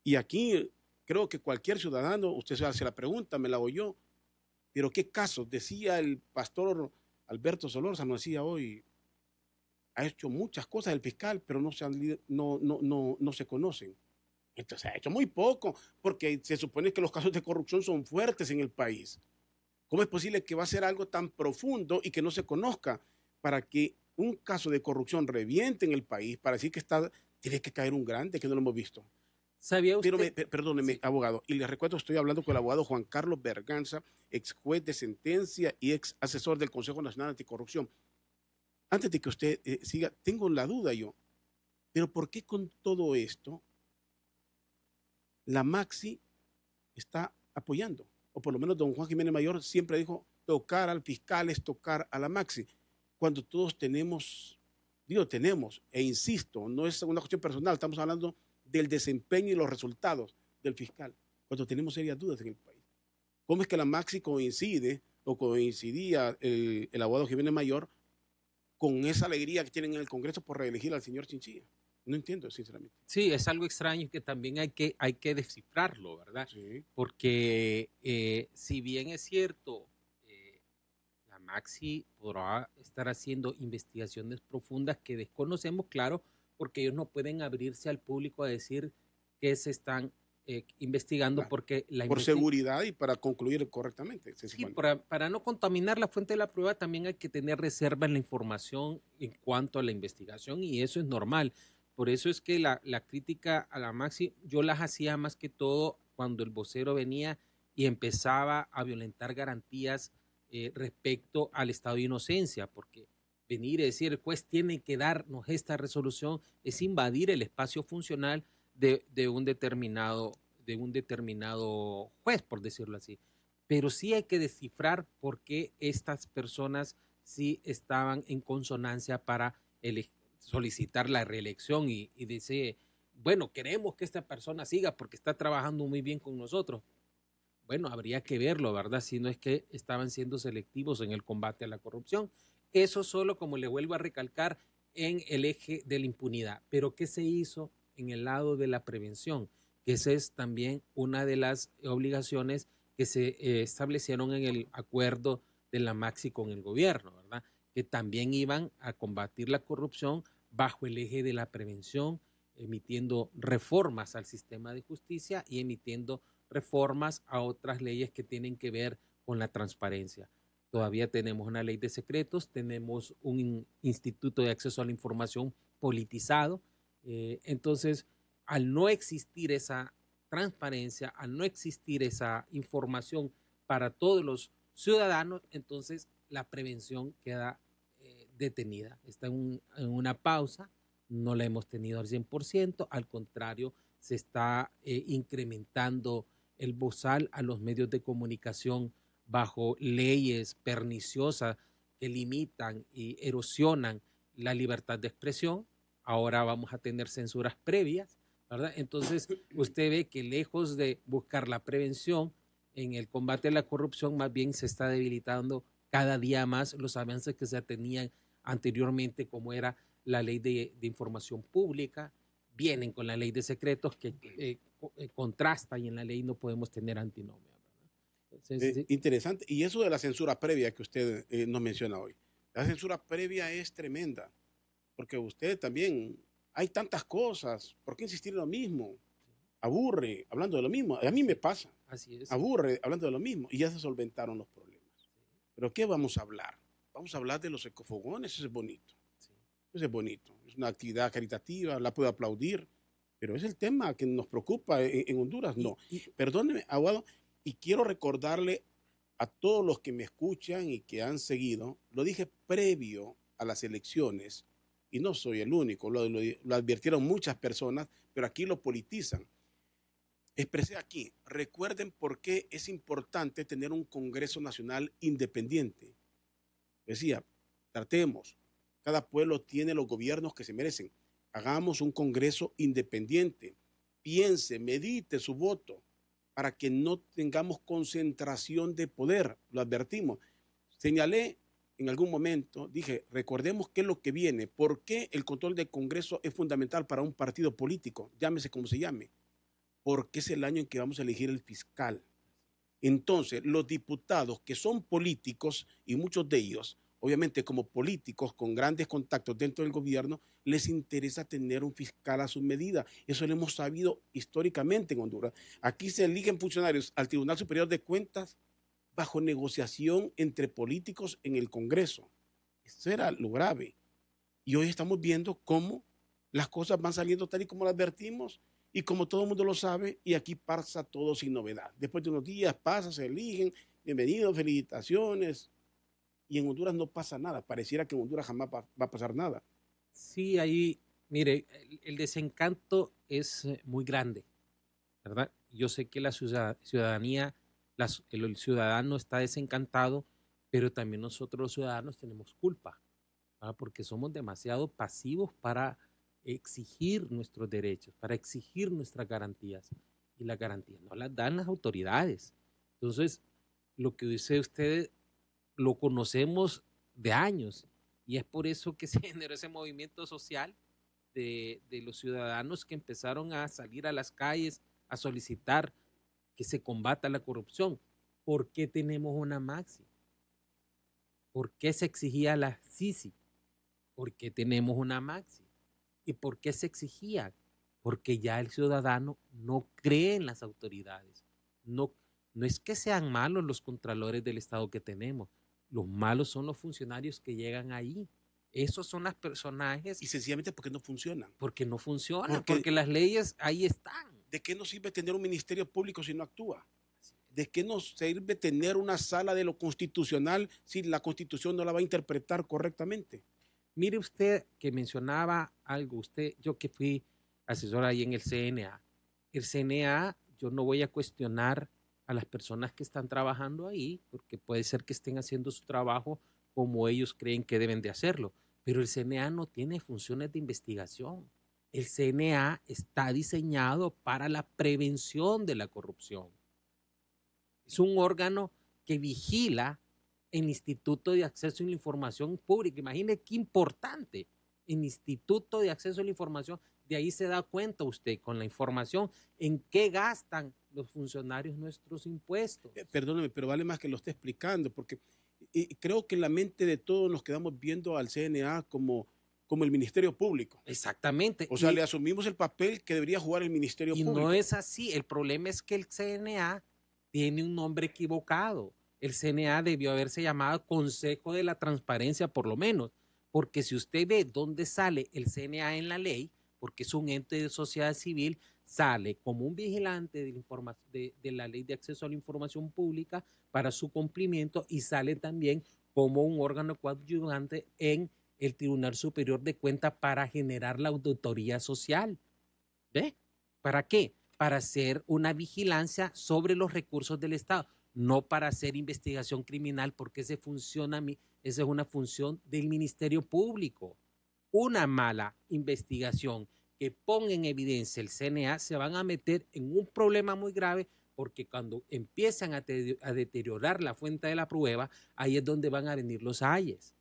Y aquí creo que cualquier ciudadano, usted se hace la pregunta, me la hago yo, pero ¿qué casos? Decía el pastor Alberto Solórzano, decía hoy, ha hecho muchas cosas el fiscal, pero no se conocen. Entonces ha hecho muy poco, porque se supone que los casos de corrupción son fuertes en el país. ¿Cómo es posible que va a ser algo tan profundo y que no se conozca para que un caso de corrupción reviente en el país, para decir que tiene que caer un grande que no lo hemos visto? ¿Sabía usted? Pero perdóneme, sí, abogado, y le recuerdo, estoy hablando con el abogado Juan Carlos Berganza, ex juez de sentencia y ex asesor del Consejo Nacional Anticorrupción. Antes de que usted siga, tengo la duda yo, pero ¿por qué con todo esto la Maxi está apoyando? O por lo menos don Juan Jiménez Mayor siempre dijo, tocar al fiscal es tocar a la Maxi, cuando todos tenemos, e insisto, no es una cuestión personal, estamos hablando del desempeño y los resultados del fiscal, cuando tenemos serias dudas en el país. ¿Cómo es que la Maxi coincide o coincidía el abogado Jiménez Mayor con esa alegría que tienen en el Congreso por reelegir al señor Chinchilla? No entiendo, sinceramente. Sí, es algo extraño que también hay que descifrarlo, ¿verdad? Sí. Porque si bien es cierto, la Maxi podrá estar haciendo investigaciones profundas que desconocemos, claro, porque ellos no pueden abrirse al público a decir que se están investigando, claro, porque por seguridad y para concluir correctamente. Sí, para no contaminar la fuente de la prueba también hay que tener reserva en la información en cuanto a la investigación, y eso es normal. Por eso es que la crítica a la Maxi yo las hacía más que todo cuando el vocero venía y empezaba a violentar garantías respecto al estado de inocencia, porque venir y decir el juez tiene que darnos esta resolución es invadir el espacio funcional de un determinado juez, por decirlo así. Pero sí hay que descifrar por qué estas personas sí estaban en consonancia para solicitar la reelección y dice, bueno, queremos que esta persona siga porque está trabajando muy bien con nosotros. Bueno, habría que verlo, ¿verdad? Si no es que estaban siendo selectivos en el combate a la corrupción. Eso solo, como le vuelvo a recalcar, en el eje de la impunidad. Pero ¿qué se hizo en el lado de la prevención? Que esa es también una de las obligaciones que se establecieron en el acuerdo de la Maxi con el gobierno, ¿verdad? Que también iban a combatir la corrupción bajo el eje de la prevención, emitiendo reformas al sistema de justicia y emitiendo reformas a otras leyes que tienen que ver con la transparencia. Todavía tenemos una ley de secretos, tenemos un instituto de acceso a la información politizado. Entonces, al no existir esa transparencia, al no existir esa información para todos los ciudadanos, entonces la prevención queda detenida. Está en una pausa, no la hemos tenido al 100%, al contrario, se está incrementando el bozal a los medios de comunicación bajo leyes perniciosas que limitan y erosionan la libertad de expresión. Ahora vamos a tener censuras previas, ¿verdad? Entonces, usted ve que lejos de buscar la prevención en el combate a la corrupción, más bien se está debilitando cada día más los avances que se tenían anteriormente, como era la ley de información pública. Vienen con la ley de secretos que contrasta, y en la ley no podemos tener antinomia. Entonces, interesante. Y eso de la censura previa que usted nos menciona hoy. La censura previa es tremenda, porque usted también, hay tantas cosas, ¿por qué insistir en lo mismo? Aburre hablando de lo mismo. A mí me pasa. Así es. Aburre hablando de lo mismo y ya se solventaron los problemas. ¿Pero qué vamos a hablar? Vamos a hablar de los ecofogones, eso es bonito. Eso es bonito. Es una actividad caritativa, la puedo aplaudir, pero es el tema que nos preocupa en Honduras. No. Perdóneme, abogado, y quiero recordarle a todos los que me escuchan y que han seguido, lo dije previo a las elecciones, y no soy el único, lo advirtieron muchas personas, pero aquí lo politizan. Expresé aquí, recuerden por qué es importante tener un Congreso Nacional independiente. Decía, tratemos, cada pueblo tiene los gobiernos que se merecen. Hagamos un Congreso independiente. Piense, medite su voto para que no tengamos concentración de poder. Lo advertimos. Señalé en algún momento, dije, recordemos qué es lo que viene. ¿Por qué el control del Congreso es fundamental para un partido político? Llámese como se llame. Porque es el año en que vamos a elegir el fiscal. Entonces, los diputados que son políticos, y muchos de ellos, obviamente como políticos con grandes contactos dentro del gobierno, les interesa tener un fiscal a su medida. Eso lo hemos sabido históricamente en Honduras. Aquí se eligen funcionarios al Tribunal Superior de Cuentas bajo negociación entre políticos en el Congreso. Eso era lo grave. Y hoy estamos viendo cómo las cosas van saliendo tal y como lo advertimos. Y como todo el mundo lo sabe, y aquí pasa todo sin novedad. Después de unos días pasa, se eligen, bienvenidos, felicitaciones. Y en Honduras no pasa nada. Pareciera que en Honduras jamás va a pasar nada. Sí, ahí, mire, el desencanto es muy grande, ¿verdad? Yo sé que la ciudadanía, el ciudadano está desencantado, pero también nosotros los ciudadanos tenemos culpa, ¿verdad? Porque somos demasiado pasivos para exigir nuestros derechos, para exigir nuestras garantías. Y las garantías no las dan las autoridades. Entonces, lo que dice usted lo conocemos de años, y es por eso que se generó ese movimiento social de los ciudadanos que empezaron a salir a las calles a solicitar que se combata la corrupción. ¿Por qué tenemos una Maxi? ¿Por qué se exigía la Sisi? ¿Por qué tenemos una Maxi? ¿Y por qué se exigía? Porque ya el ciudadano no cree en las autoridades. No es que sean malos los contralores del Estado que tenemos. Los malos son los funcionarios que llegan ahí. Esos son los personajes. Y sencillamente porque no funcionan. Porque no funcionan, porque las leyes ahí están. ¿De qué nos sirve tener un ministerio público si no actúa? ¿De qué nos sirve tener una sala de lo constitucional si la Constitución no la va a interpretar correctamente? Mire usted que mencionaba algo, yo que fui asesor ahí en el CNA. El CNA, yo no voy a cuestionar a las personas que están trabajando ahí, porque puede ser que estén haciendo su trabajo como ellos creen que deben de hacerlo, pero el CNA no tiene funciones de investigación. El CNA está diseñado para la prevención de la corrupción. Es un órgano que vigila el Instituto de Acceso a la Información Pública. Imagine qué importante. El Instituto de Acceso a la Información, de ahí se da cuenta usted con la información en qué gastan los funcionarios nuestros impuestos. Perdóneme, pero vale más que lo esté explicando, porque creo que en la mente de todos nos quedamos viendo al CNA como el Ministerio Público. Exactamente. O sea, le asumimos el papel que debería jugar el Ministerio Público. Y no es así. El problema es que el CNA tiene un nombre equivocado. El CNA debió haberse llamado Consejo de la Transparencia, por lo menos, porque si usted ve dónde sale el CNA en la ley, porque es un ente de sociedad civil, sale como un vigilante de la Ley de Acceso a la Información Pública para su cumplimiento y sale también como un órgano coadyuvante en el Tribunal Superior de Cuentas para generar la auditoría social. ¿Ve? ¿Para qué? Para hacer una vigilancia sobre los recursos del Estado, no para hacer investigación criminal, porque esa es una función del Ministerio Público. Una mala investigación que ponga en evidencia el CNA se van a meter en un problema muy grave, porque cuando empiezan a deteriorar la fuente de la prueba, ahí es donde van a venir los ayes.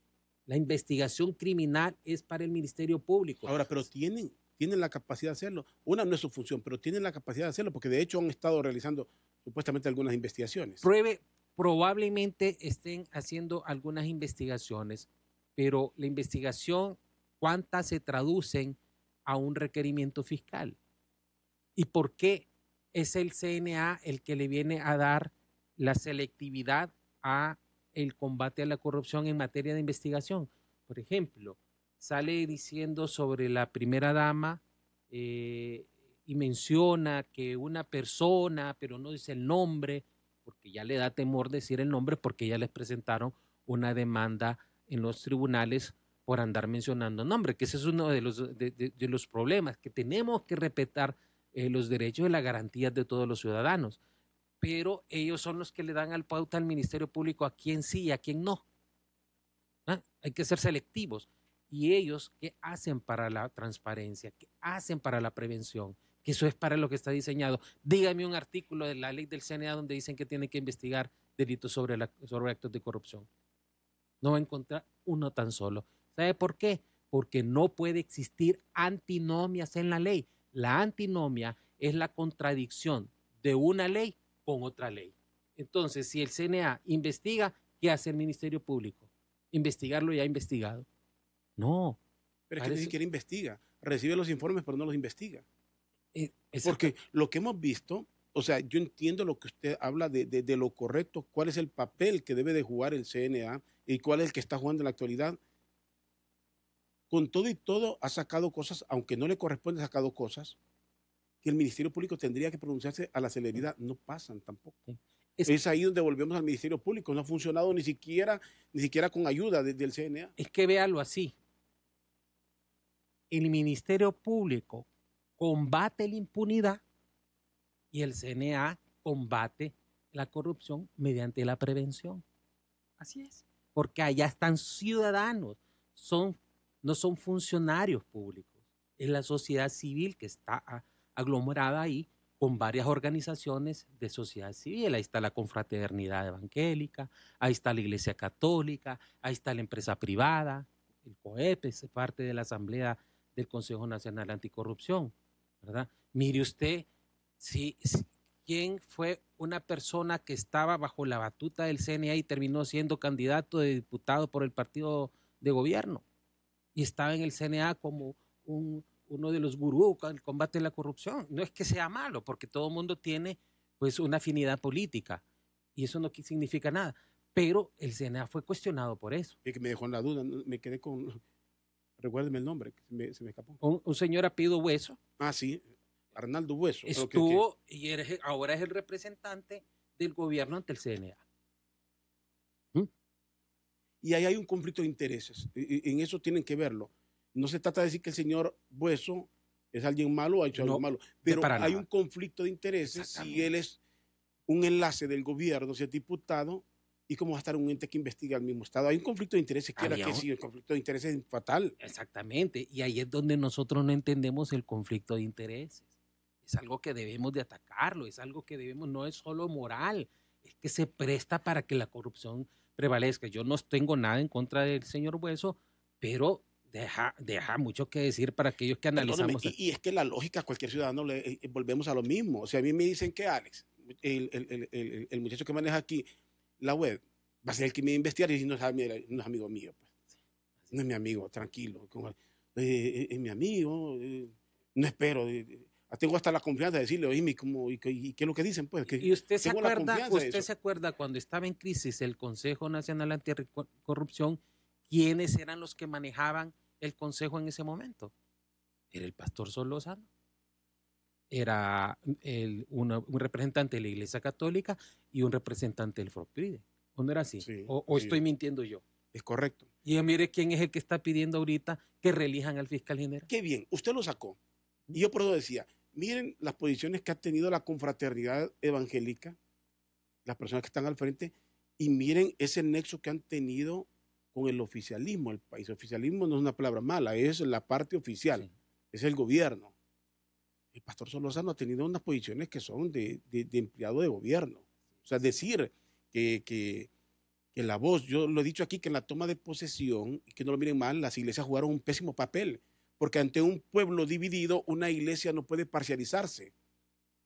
La investigación criminal es para el Ministerio Público. Ahora, pero tienen la capacidad de hacerlo. Una no es su función, pero tienen la capacidad de hacerlo, porque de hecho han estado realizando supuestamente algunas investigaciones. Probablemente estén haciendo algunas investigaciones, pero la investigación, ¿cuántas se traducen a un requerimiento fiscal? ¿Y por qué es el CNA el que le viene a dar la selectividad a el combate a la corrupción en materia de investigación? Por ejemplo, sale diciendo sobre la primera dama y menciona que una persona, pero no dice el nombre, porque ya le da temor decir el nombre, porque ya les presentaron una demanda en los tribunales por andar mencionando nombre, que ese es uno de los problemas, que tenemos que respetar los derechos y las garantías de todos los ciudadanos, pero ellos son los que le dan al pauta al Ministerio Público a quién sí y a quién no. ¿Ah? Hay que ser selectivos. Y ellos, ¿qué hacen para la transparencia? ¿Qué hacen para la prevención? Que eso es para lo que está diseñado. Dígame un artículo de la ley del CNA donde dicen que tiene que investigar delitos sobre actos de corrupción. No va a encontrar uno tan solo. ¿Sabe por qué? Porque no puede existir antinomias en la ley. La antinomia es la contradicción de una ley con otra ley. Entonces, si el CNA investiga, ¿qué hace el Ministerio Público? ¿Investigarlo ya investigado? No. Pero es que ni siquiera investiga. Recibe los informes, pero no los investiga. Porque lo que hemos visto, o sea, yo entiendo lo que usted habla de lo correcto, cuál es el papel que debe de jugar el CNA y cuál es el que está jugando en la actualidad. Con todo y todo ha sacado cosas, aunque no le corresponde, ha sacado cosas que el Ministerio Público tendría que pronunciarse a la celeridad. No pasan tampoco. Sí. Es ahí donde volvemos al Ministerio Público. No ha funcionado ni siquiera con ayuda del CNA. Es que véalo así. El Ministerio Público combate la impunidad y el CNA combate la corrupción mediante la prevención. Así es. Porque allá están ciudadanos, no son funcionarios públicos. Es la sociedad civil que está aglomerada ahí con varias organizaciones de sociedad civil. Ahí está la Confraternidad Evangélica, ahí está la Iglesia Católica, ahí está la empresa privada, el COEP es parte de la Asamblea del Consejo Nacional Anticorrupción, ¿verdad? Mire usted, ¿quién fue una persona que estaba bajo la batuta del CNA y terminó siendo candidato de diputado por el partido de gobierno? Y estaba en el CNA como uno de los gurús en el combate a la corrupción. No es que sea malo, porque todo el mundo tiene pues una afinidad política y eso no significa nada. Pero el CNA fue cuestionado por eso. Es que me dejó en la duda, me quedé con... Recuérdeme el nombre, que se me escapó. Un señor apellido Hueso. Ah, sí, Arnaldo Hueso. Estuvo y ahora es el representante del gobierno ante el CNA. Y ahí hay un conflicto de intereses. En eso tienen que verlo. No se trata de decir que el señor Hueso es alguien malo o ha hecho algo malo, pero hay un conflicto de intereses si él es un enlace del gobierno, si es diputado, ¿Y cómo va a estar un ente que investiga al mismo Estado? Hay un conflicto de intereses, quiera que sí, el conflicto de intereses es fatal. Exactamente, y ahí es donde nosotros no entendemos el conflicto de intereses. Es algo que debemos de atacarlo, es algo que debemos, no es solo moral, es que se presta para que la corrupción prevalezca. Yo no tengo nada en contra del señor Bueso, pero deja mucho que decir para aquellos que analizamos. Y es que la lógica, cualquier ciudadano, volvemos a lo mismo. O sea, a mí me dicen que Alex, el muchacho que maneja aquí la web, va a ser el que me va a investigar y no es amigo mío. Pues. No es mi amigo, tranquilo. Es mi amigo, no espero. Tengo hasta la confianza de decirle, oye, ¿qué es lo que dicen? Pues, ¿Y usted se acuerda cuando estaba en crisis el Consejo Nacional Anticorrupción, quiénes eran los que manejaban el consejo en ese momento? Era el pastor Solórzano, era un representante de la Iglesia Católica y un representante del FOPRIDE. ¿O no era así? Sí, ¿O estoy mintiendo yo? Es correcto. Y mire quién es el que está pidiendo ahorita que reelijan al fiscal general. Qué bien, usted lo sacó. Y yo por eso decía, miren las posiciones que ha tenido la confraternidad evangélica, las personas que están al frente, y miren ese nexo que han tenido con el oficialismo del país. El oficialismo no es una palabra mala, es la parte oficial, sí. Es el gobierno. El pastor Solórzano ha tenido unas posiciones que son de empleado de gobierno. O sea, decir que la voz, yo lo he dicho aquí, que en la toma de posesión, y que no lo miren mal, las iglesias jugaron un pésimo papel, porque ante un pueblo dividido, una iglesia no puede parcializarse.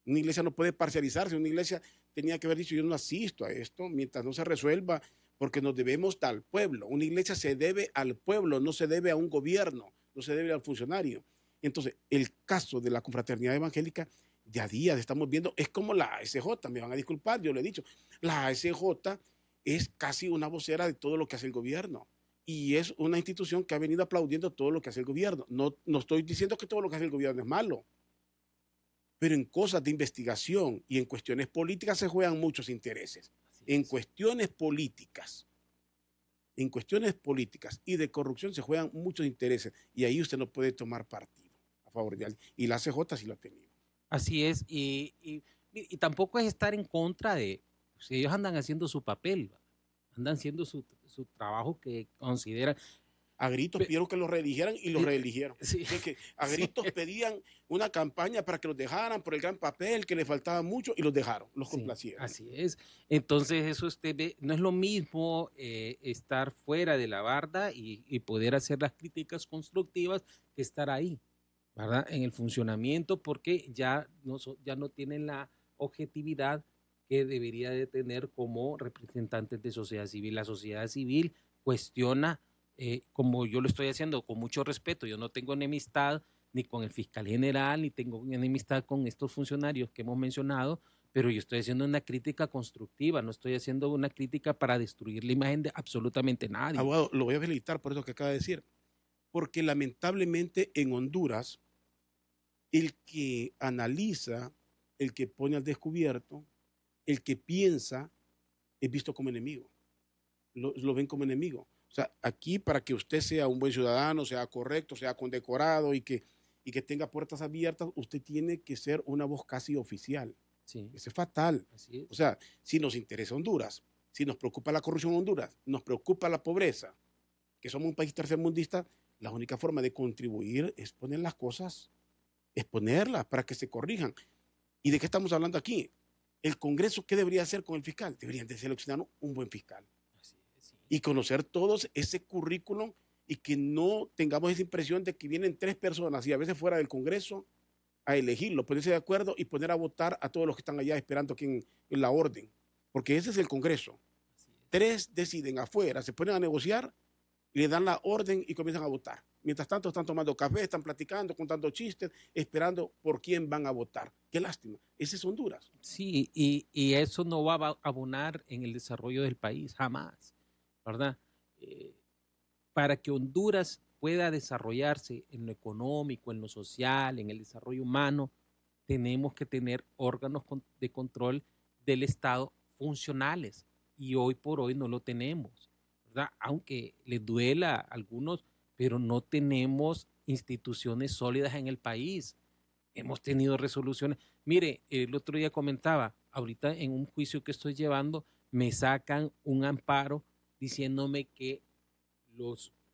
Una iglesia no puede parcializarse, una iglesia tenía que haber dicho, yo no asisto a esto mientras no se resuelva, porque nos debemos al pueblo. Una iglesia se debe al pueblo, no se debe a un gobierno, no se debe al funcionario. Entonces, el caso de la confraternidad evangélica, de a día estamos viendo, es como la ASJ, me van a disculpar, yo lo he dicho, la ASJ es casi una vocera de todo lo que hace el gobierno y es una institución que ha venido aplaudiendo todo lo que hace el gobierno. No estoy diciendo que todo lo que hace el gobierno es malo, pero en cosas de investigación y en cuestiones políticas se juegan muchos intereses. En cuestiones políticas y de corrupción se juegan muchos intereses y ahí usted no puede tomar partido a favor de alguien. Y la ACJ sí lo ha tenido. Así es, y tampoco es estar en contra de, si ellos andan haciendo su papel, andan haciendo su trabajo que consideran. A gritos pidieron que lo reeligieran y lo reeligieron. Sí. Que a gritos pedían una campaña para que los dejaran por el gran papel, que les faltaba mucho, y los dejaron, los complacieron. Así es. Entonces, eso usted ve, no es lo mismo estar fuera de la barda y poder hacer las críticas constructivas que estar ahí, ¿verdad? En el funcionamiento, porque ya no tienen la objetividad que debería de tener como representantes de sociedad civil. La sociedad civil cuestiona, como yo lo estoy haciendo con mucho respeto, yo no tengo enemistad ni con el fiscal general, ni tengo enemistad con estos funcionarios que hemos mencionado, pero yo estoy haciendo una crítica constructiva, no estoy haciendo una crítica para destruir la imagen de absolutamente nadie. Abogado, lo voy a felicitar por eso que acaba de decir, porque lamentablemente en Honduras, el que analiza, el que pone al descubierto, el que piensa, es visto como enemigo, lo ven como enemigo. O sea, aquí para que usted sea un buen ciudadano, sea correcto, sea condecorado y que tenga puertas abiertas, usted tiene que ser una voz casi oficial. Sí. Eso es fatal. Así es. O sea, si nos interesa Honduras, si nos preocupa la corrupción en Honduras, nos preocupa la pobreza, que somos un país tercermundista, la única forma de contribuir es poner las cosas, exponerlas para que se corrijan. ¿Y de qué estamos hablando aquí? El Congreso, ¿qué debería hacer con el fiscal? Deberían de seleccionar un buen fiscal. Y conocer todos ese currículum y que no tengamos esa impresión de que vienen 3 personas y a veces fuera del Congreso a elegirlo, ponerse de acuerdo y poner a votar a todos los que están allá esperando aquí en la orden. Porque ese es el Congreso. 3 deciden afuera, se ponen a negociar, le dan la orden y comienzan a votar. Mientras tanto están tomando café, están platicando, contando chistes, esperando por quién van a votar. Qué lástima. Ese es Honduras. Sí, y eso no va a abonar en el desarrollo del país, jamás. ¿Verdad? Para que Honduras pueda desarrollarse en lo económico, en lo social, en el desarrollo humano, tenemos que tener órganos de control del Estado funcionales y hoy por hoy no lo tenemos, ¿verdad? Aunque les duela a algunos, pero no tenemos instituciones sólidas en el país. Hemos tenido resoluciones. Mire, el otro día comentaba, ahorita en un juicio que estoy llevando, me sacan un amparo diciéndome que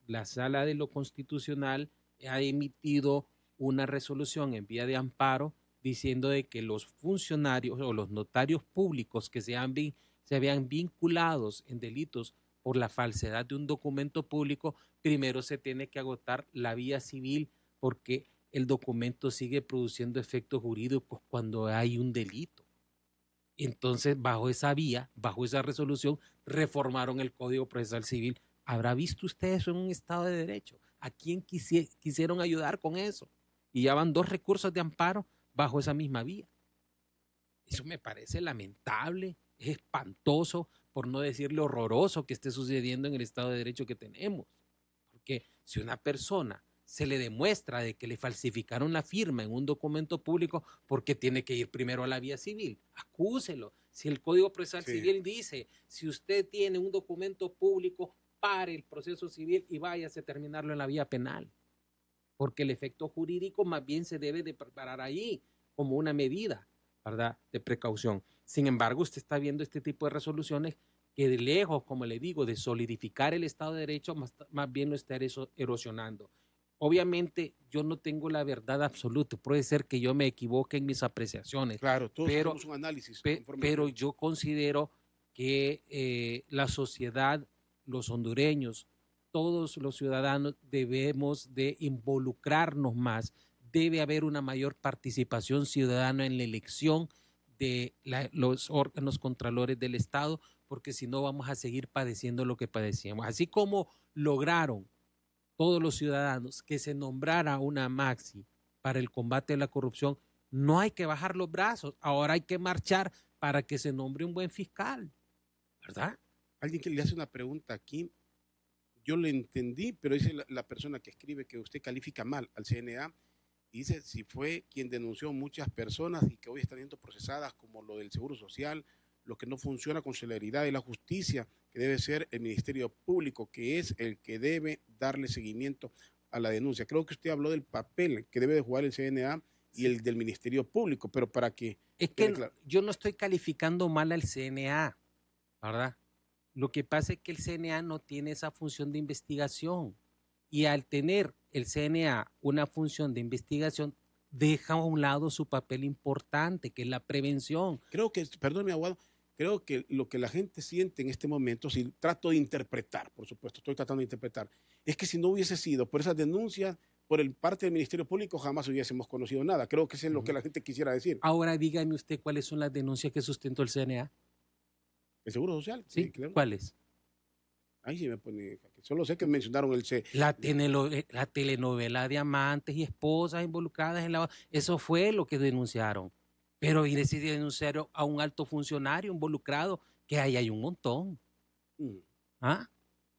la Sala de lo Constitucional ha emitido una resolución en vía de amparo diciendo de que los funcionarios o los notarios públicos que se habían vinculados en delitos por la falsedad de un documento público, primero se tiene que agotar la vía civil porque el documento sigue produciendo efectos jurídicos cuando hay un delito. Entonces, bajo esa vía, bajo esa resolución, reformaron el Código Procesal Civil. ¿Habrá visto usted eso en un Estado de Derecho? ¿A quién quisieron ayudar con eso? Y ya van 2 recursos de amparo bajo esa misma vía. Eso me parece lamentable, es espantoso, por no decirle horroroso que esté sucediendo en el Estado de Derecho que tenemos. Porque si una persona se le demuestra de que le falsificaron la firma en un documento público, porque tiene que ir primero a la vía civil, acúselo. Si el Código Procesal Civil dice, si usted tiene un documento público, pare el proceso civil y váyase a terminarlo en la vía penal. Porque el efecto jurídico más bien se debe de preparar ahí como una medida, ¿verdad?, de precaución. Sin embargo, usted está viendo este tipo de resoluciones que de lejos, como le digo, de solidificar el Estado de Derecho, más bien lo está erosionando. Obviamente, yo no tengo la verdad absoluta. Puede ser que yo me equivoque en mis apreciaciones. Claro, todos hacemos un análisis. Pero yo considero que la sociedad, los hondureños, todos los ciudadanos debemos de involucrarnos más. Debe haber una mayor participación ciudadana en la elección de los órganos contralores del Estado, porque si no vamos a seguir padeciendo lo que padecíamos. Así como lograron todos los ciudadanos que se nombrara una Maxi para el combate a la corrupción, no hay que bajar los brazos. Ahora hay que marchar para que se nombre un buen fiscal, ¿verdad? Alguien que le hace una pregunta aquí, yo le entendí, pero dice la persona que escribe que usted califica mal al CNA, y dice si fue quien denunció muchas personas y que hoy están siendo procesadas, como lo del Seguro Social, lo que no funciona con celeridad y la justicia, que debe ser el Ministerio Público, que es el que debe darle seguimiento a la denuncia. Creo que usted habló del papel que debe de jugar el CNA y el del Ministerio Público, pero para que... Es que yo no estoy calificando mal al CNA, ¿verdad? Lo que pasa es que el CNA no tiene esa función de investigación, y al tener el CNA una función de investigación, deja a un lado su papel importante, que es la prevención. Creo que, perdón, mi abogado, creo que lo que la gente siente en este momento, si trato de interpretar, por supuesto, estoy tratando de interpretar, es que si no hubiese sido por esas denuncias por el parte del Ministerio Público, jamás hubiésemos conocido nada. Creo que eso es lo que la gente quisiera decir. Ahora dígame usted cuáles son las denuncias que sustentó el CNA. ¿El Seguro Social? Sí, claro. ¿Cuáles? Ahí sí me pone, solo sé que mencionaron el C. La telenovela de amantes y esposas involucradas en la... Eso fue lo que denunciaron. Pero y decidieron denunciar a un alto funcionario involucrado, que ahí hay un montón. ¿Ah?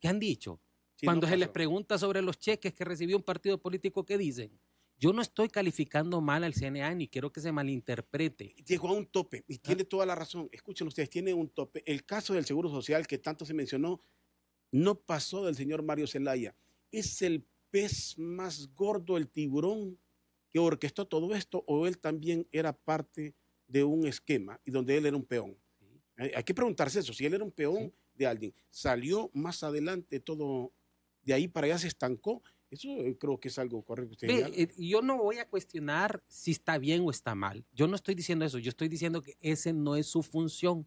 ¿Qué han dicho? Sí, cuando no se les pregunta sobre los cheques que recibió un partido político, ¿qué dicen? Yo no estoy calificando mal al CNA ni quiero que se malinterprete. Llegó a un tope y tiene toda la razón. Escuchen ustedes, tiene un tope. El caso del Seguro Social que tanto se mencionó no pasó del señor Mario Zelaya. Es el pez más gordo, el tiburón que orquestó todo esto, o él también era parte de un esquema y donde él era un peón. Sí. Hay que preguntarse eso, si él era un peón de alguien, salió más adelante todo, de ahí para allá se estancó. Eso creo que es algo correcto. Yo no voy a cuestionar si está bien o está mal. Yo no estoy diciendo eso. Yo estoy diciendo que ese no es su función.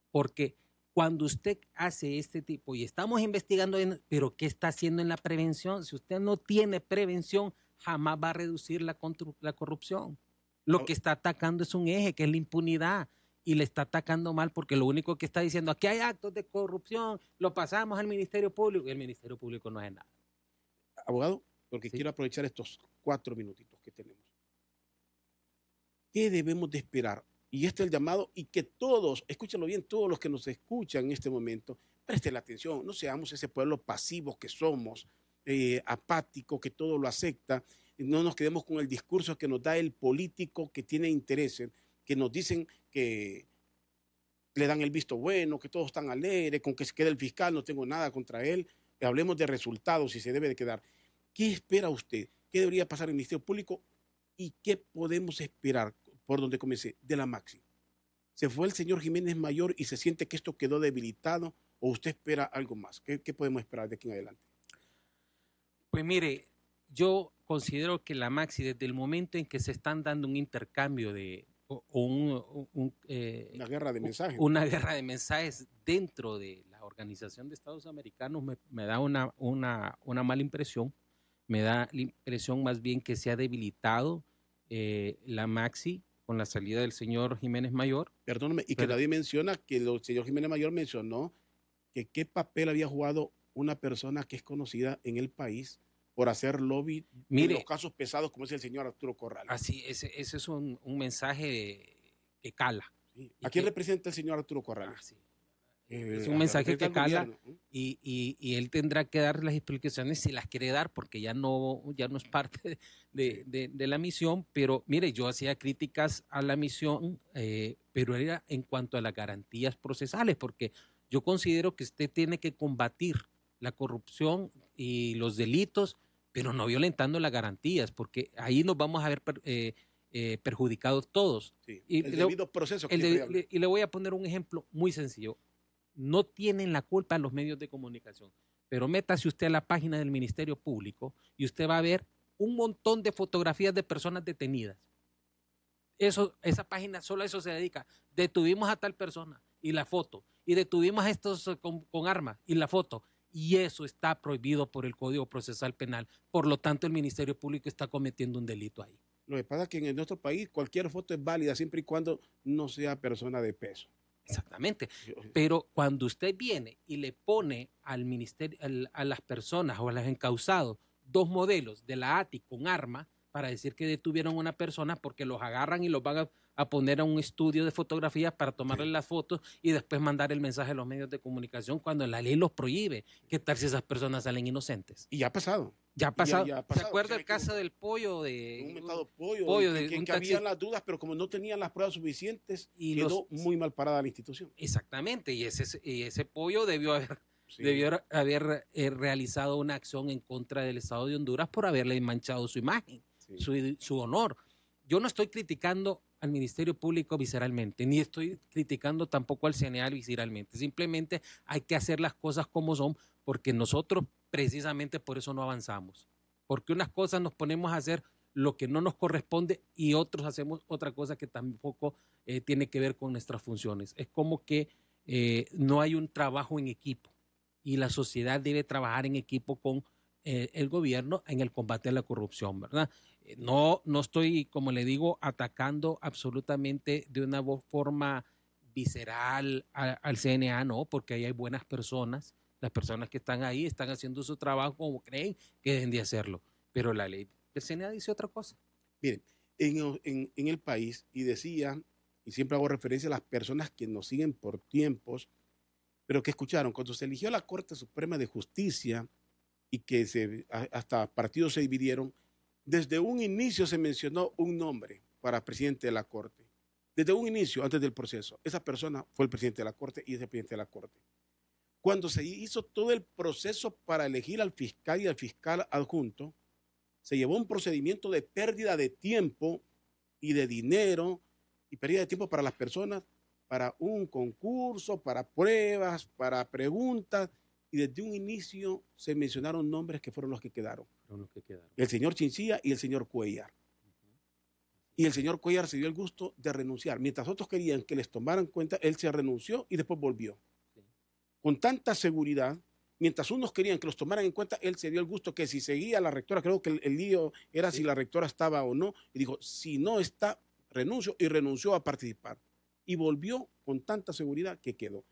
Porque cuando usted hace este tipo, y estamos investigando, pero ¿qué está haciendo en la prevención? Si usted no tiene prevención, jamás va a reducir la corrupción. Lo que está atacando es un eje, que es la impunidad. Y le está atacando mal porque lo único que está diciendo, aquí hay actos de corrupción, lo pasamos al Ministerio Público, y el Ministerio Público no es nada. Abogado, porque quiero aprovechar estos 4 minutitos que tenemos. ¿Qué debemos de esperar? Y este es el llamado, y que todos, escúchenlo bien, todos los que nos escuchan en este momento, presten la atención, no seamos ese pueblo pasivo que somos, apático, que todo lo acepta, no nos quedemos con el discurso que nos da el político que tiene intereses, que nos dicen que le dan el visto bueno, que todos están alegres, con que se quede el fiscal, no tengo nada contra él. Hablemos de resultados, si se debe de quedar. ¿Qué espera usted? ¿Qué debería pasar en el Ministerio Público? ¿Y qué podemos esperar, por donde comencé, de la Maxi? ¿Se fue el señor Jiménez Mayor y se siente que esto quedó debilitado o usted espera algo más? ¿Qué podemos esperar de aquí en adelante? Pues mire, yo considero que la Maxi, desde el momento en que se están dando un intercambio de una guerra de mensajes. Una guerra de mensajes dentro de la Organización de Estados Americanos me da una mala impresión. Me da la impresión más bien que se ha debilitado la Maxi con la salida del señor Jiménez Mayor. Perdóname, y que nadie menciona que el señor Jiménez Mayor mencionó que qué papel había jugado una persona que es conocida en el país por hacer lobby en los casos pesados, como es el señor Arturo Corral. Así, ese es un mensaje que cala. Sí. ¿A quién representa el señor Arturo Corral? Sí. Es un mensaje que cala y él tendrá que dar las explicaciones si las quiere dar, porque ya no es parte de la misión. Pero mire, yo hacía críticas a la misión, pero era en cuanto a las garantías procesales, porque yo considero que usted tiene que combatir la corrupción y los delitos, pero no violentando las garantías, porque ahí nos vamos a ver perjudicados todos. Sí, el debido proceso. Y le voy a poner un ejemplo muy sencillo. No tienen la culpa los medios de comunicación, pero métase usted a la página del Ministerio Público y usted va a ver un montón de fotografías de personas detenidas. Esa página solo a eso se dedica. Detuvimos a tal persona y la foto, y detuvimos a estos con armas y la foto. Y eso está prohibido por el Código Procesal Penal. Por lo tanto, el Ministerio Público está cometiendo un delito ahí. Lo que pasa es que en nuestro país cualquier foto es válida siempre y cuando no sea persona de peso. Exactamente. Pero cuando usted viene y le pone al ministerio, a las personas o a los encausados 2 modelos de la ATI con arma para decir que detuvieron a una persona, porque los agarran y los van a poner a un estudio de fotografías para tomarle las fotos y después mandar el mensaje a los medios de comunicación cuando la ley los prohíbe. ¿Qué tal si esas personas salen inocentes? Y ya ha pasado. Ya ha pasado. ¿Se acuerda el caso del pollo? Un metado pollo que habían las dudas, pero como no tenían las pruebas suficientes, quedó muy mal parada la institución. Exactamente, y ese pollo debió haber realizado una acción en contra del Estado de Honduras por haberle manchado su imagen, su honor. Yo no estoy criticando al Ministerio Público visceralmente, ni estoy criticando tampoco al CNA visceralmente. Simplemente hay que hacer las cosas como son, porque nosotros precisamente por eso no avanzamos. Porque unas cosas nos ponemos a hacer lo que no nos corresponde y otros hacemos otra cosa que tampoco tiene que ver con nuestras funciones. Es como que no hay un trabajo en equipo y la sociedad debe trabajar en equipo con el gobierno en el combate a la corrupción, ¿verdad? No estoy, como le digo, atacando absolutamente de una forma visceral al CNA, no, porque ahí hay buenas personas. Las personas que están ahí están haciendo su trabajo como creen que deben de hacerlo. Pero la ley del CNA dice otra cosa. Miren, en el país, y decía, y siempre hago referencia a las personas que nos siguen por tiempos, pero que escucharon, cuando se eligió la Corte Suprema de Justicia y que hasta partidos se dividieron, desde un inicio se mencionó un nombre para presidente de la Corte. Desde un inicio, antes del proceso, esa persona fue el presidente de la Corte y es el presidente de la Corte. Cuando se hizo todo el proceso para elegir al fiscal y al fiscal adjunto, se llevó un procedimiento de pérdida de tiempo y de dinero y pérdida de tiempo para las personas, para un concurso, para pruebas, para preguntas, y desde un inicio se mencionaron nombres que fueron los que quedaron. El señor Chinchilla y el señor Cuellar. Y el señor Cuellar se dio el gusto de renunciar. Mientras otros querían que les tomaran cuenta, él se renunció y después volvió. Con tanta seguridad, mientras unos querían que los tomaran en cuenta, él se dio el gusto que si seguía la rectora, creo que el lío era si la rectora estaba o no, y dijo, si no está, renuncio, y renunció a participar. Y volvió con tanta seguridad que quedó.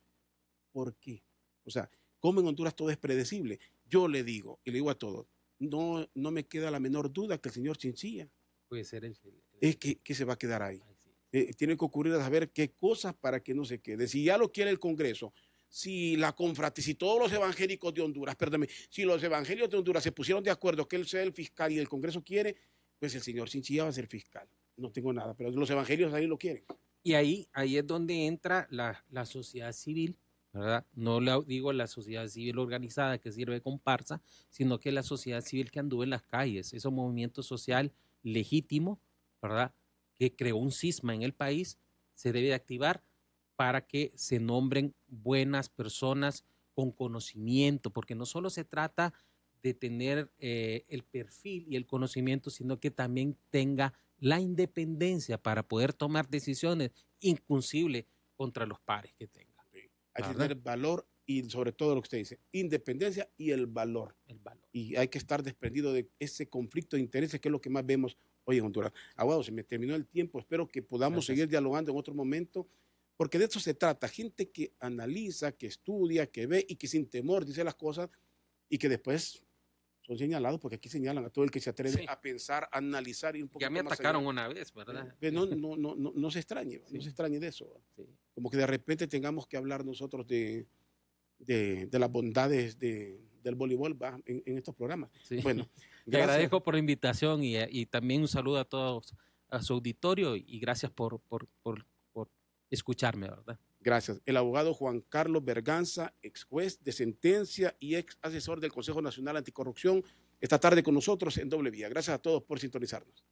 ¿Por qué? O sea, como en Honduras todo es predecible. Yo le digo, y le digo a todos, no me queda la menor duda que el señor Chinchilla puede ser es que se va a quedar ahí. Tiene que ocurrir a saber qué cosas para que no se quede. Si ya lo quiere el Congreso, si todos los evangélicos de Honduras, perdóneme, si los evangélicos de Honduras se pusieron de acuerdo que él sea el fiscal y el Congreso quiere, pues el señor Chinchilla va a ser fiscal. No tengo nada, pero los evangélicos ahí lo quieren. Y ahí es donde entra la sociedad civil, ¿verdad? No le digo la sociedad civil organizada que sirve de comparsa, sino que la sociedad civil que anduvo en las calles, ese movimiento social legítimo, ¿verdad? Que creó un cisma en el país, se debe de activar para que se nombren buenas personas con conocimiento, porque no solo se trata de tener el perfil y el conocimiento, sino que también tenga la independencia para poder tomar decisiones, inclusive contra los pares que tenga. Hay que tener valor y sobre todo lo que usted dice, independencia y el valor. Y hay que estar desprendido de ese conflicto de intereses que es lo que más vemos hoy en Honduras. Abogado, se me terminó el tiempo, espero que podamos seguir dialogando en otro momento, porque de eso se trata, gente que analiza, que estudia, que ve y que sin temor dice las cosas y que después son señalados, porque aquí señalan a todo el que se atreve a pensar, a analizar y un poco. Ya me atacaron una vez, ¿verdad? No se extrañe, no se extrañe de eso. Sí. Como que de repente tengamos que hablar nosotros de las bondades del voleibol en estos programas. Sí. Bueno, te agradezco por la invitación y también un saludo a todos, a su auditorio, y gracias por escucharme, ¿verdad? Gracias. El abogado Juan Carlos Berganza, ex juez de sentencia y ex asesor del Consejo Nacional Anticorrupción, esta tarde con nosotros en Doble Vía. Gracias a todos por sintonizarnos.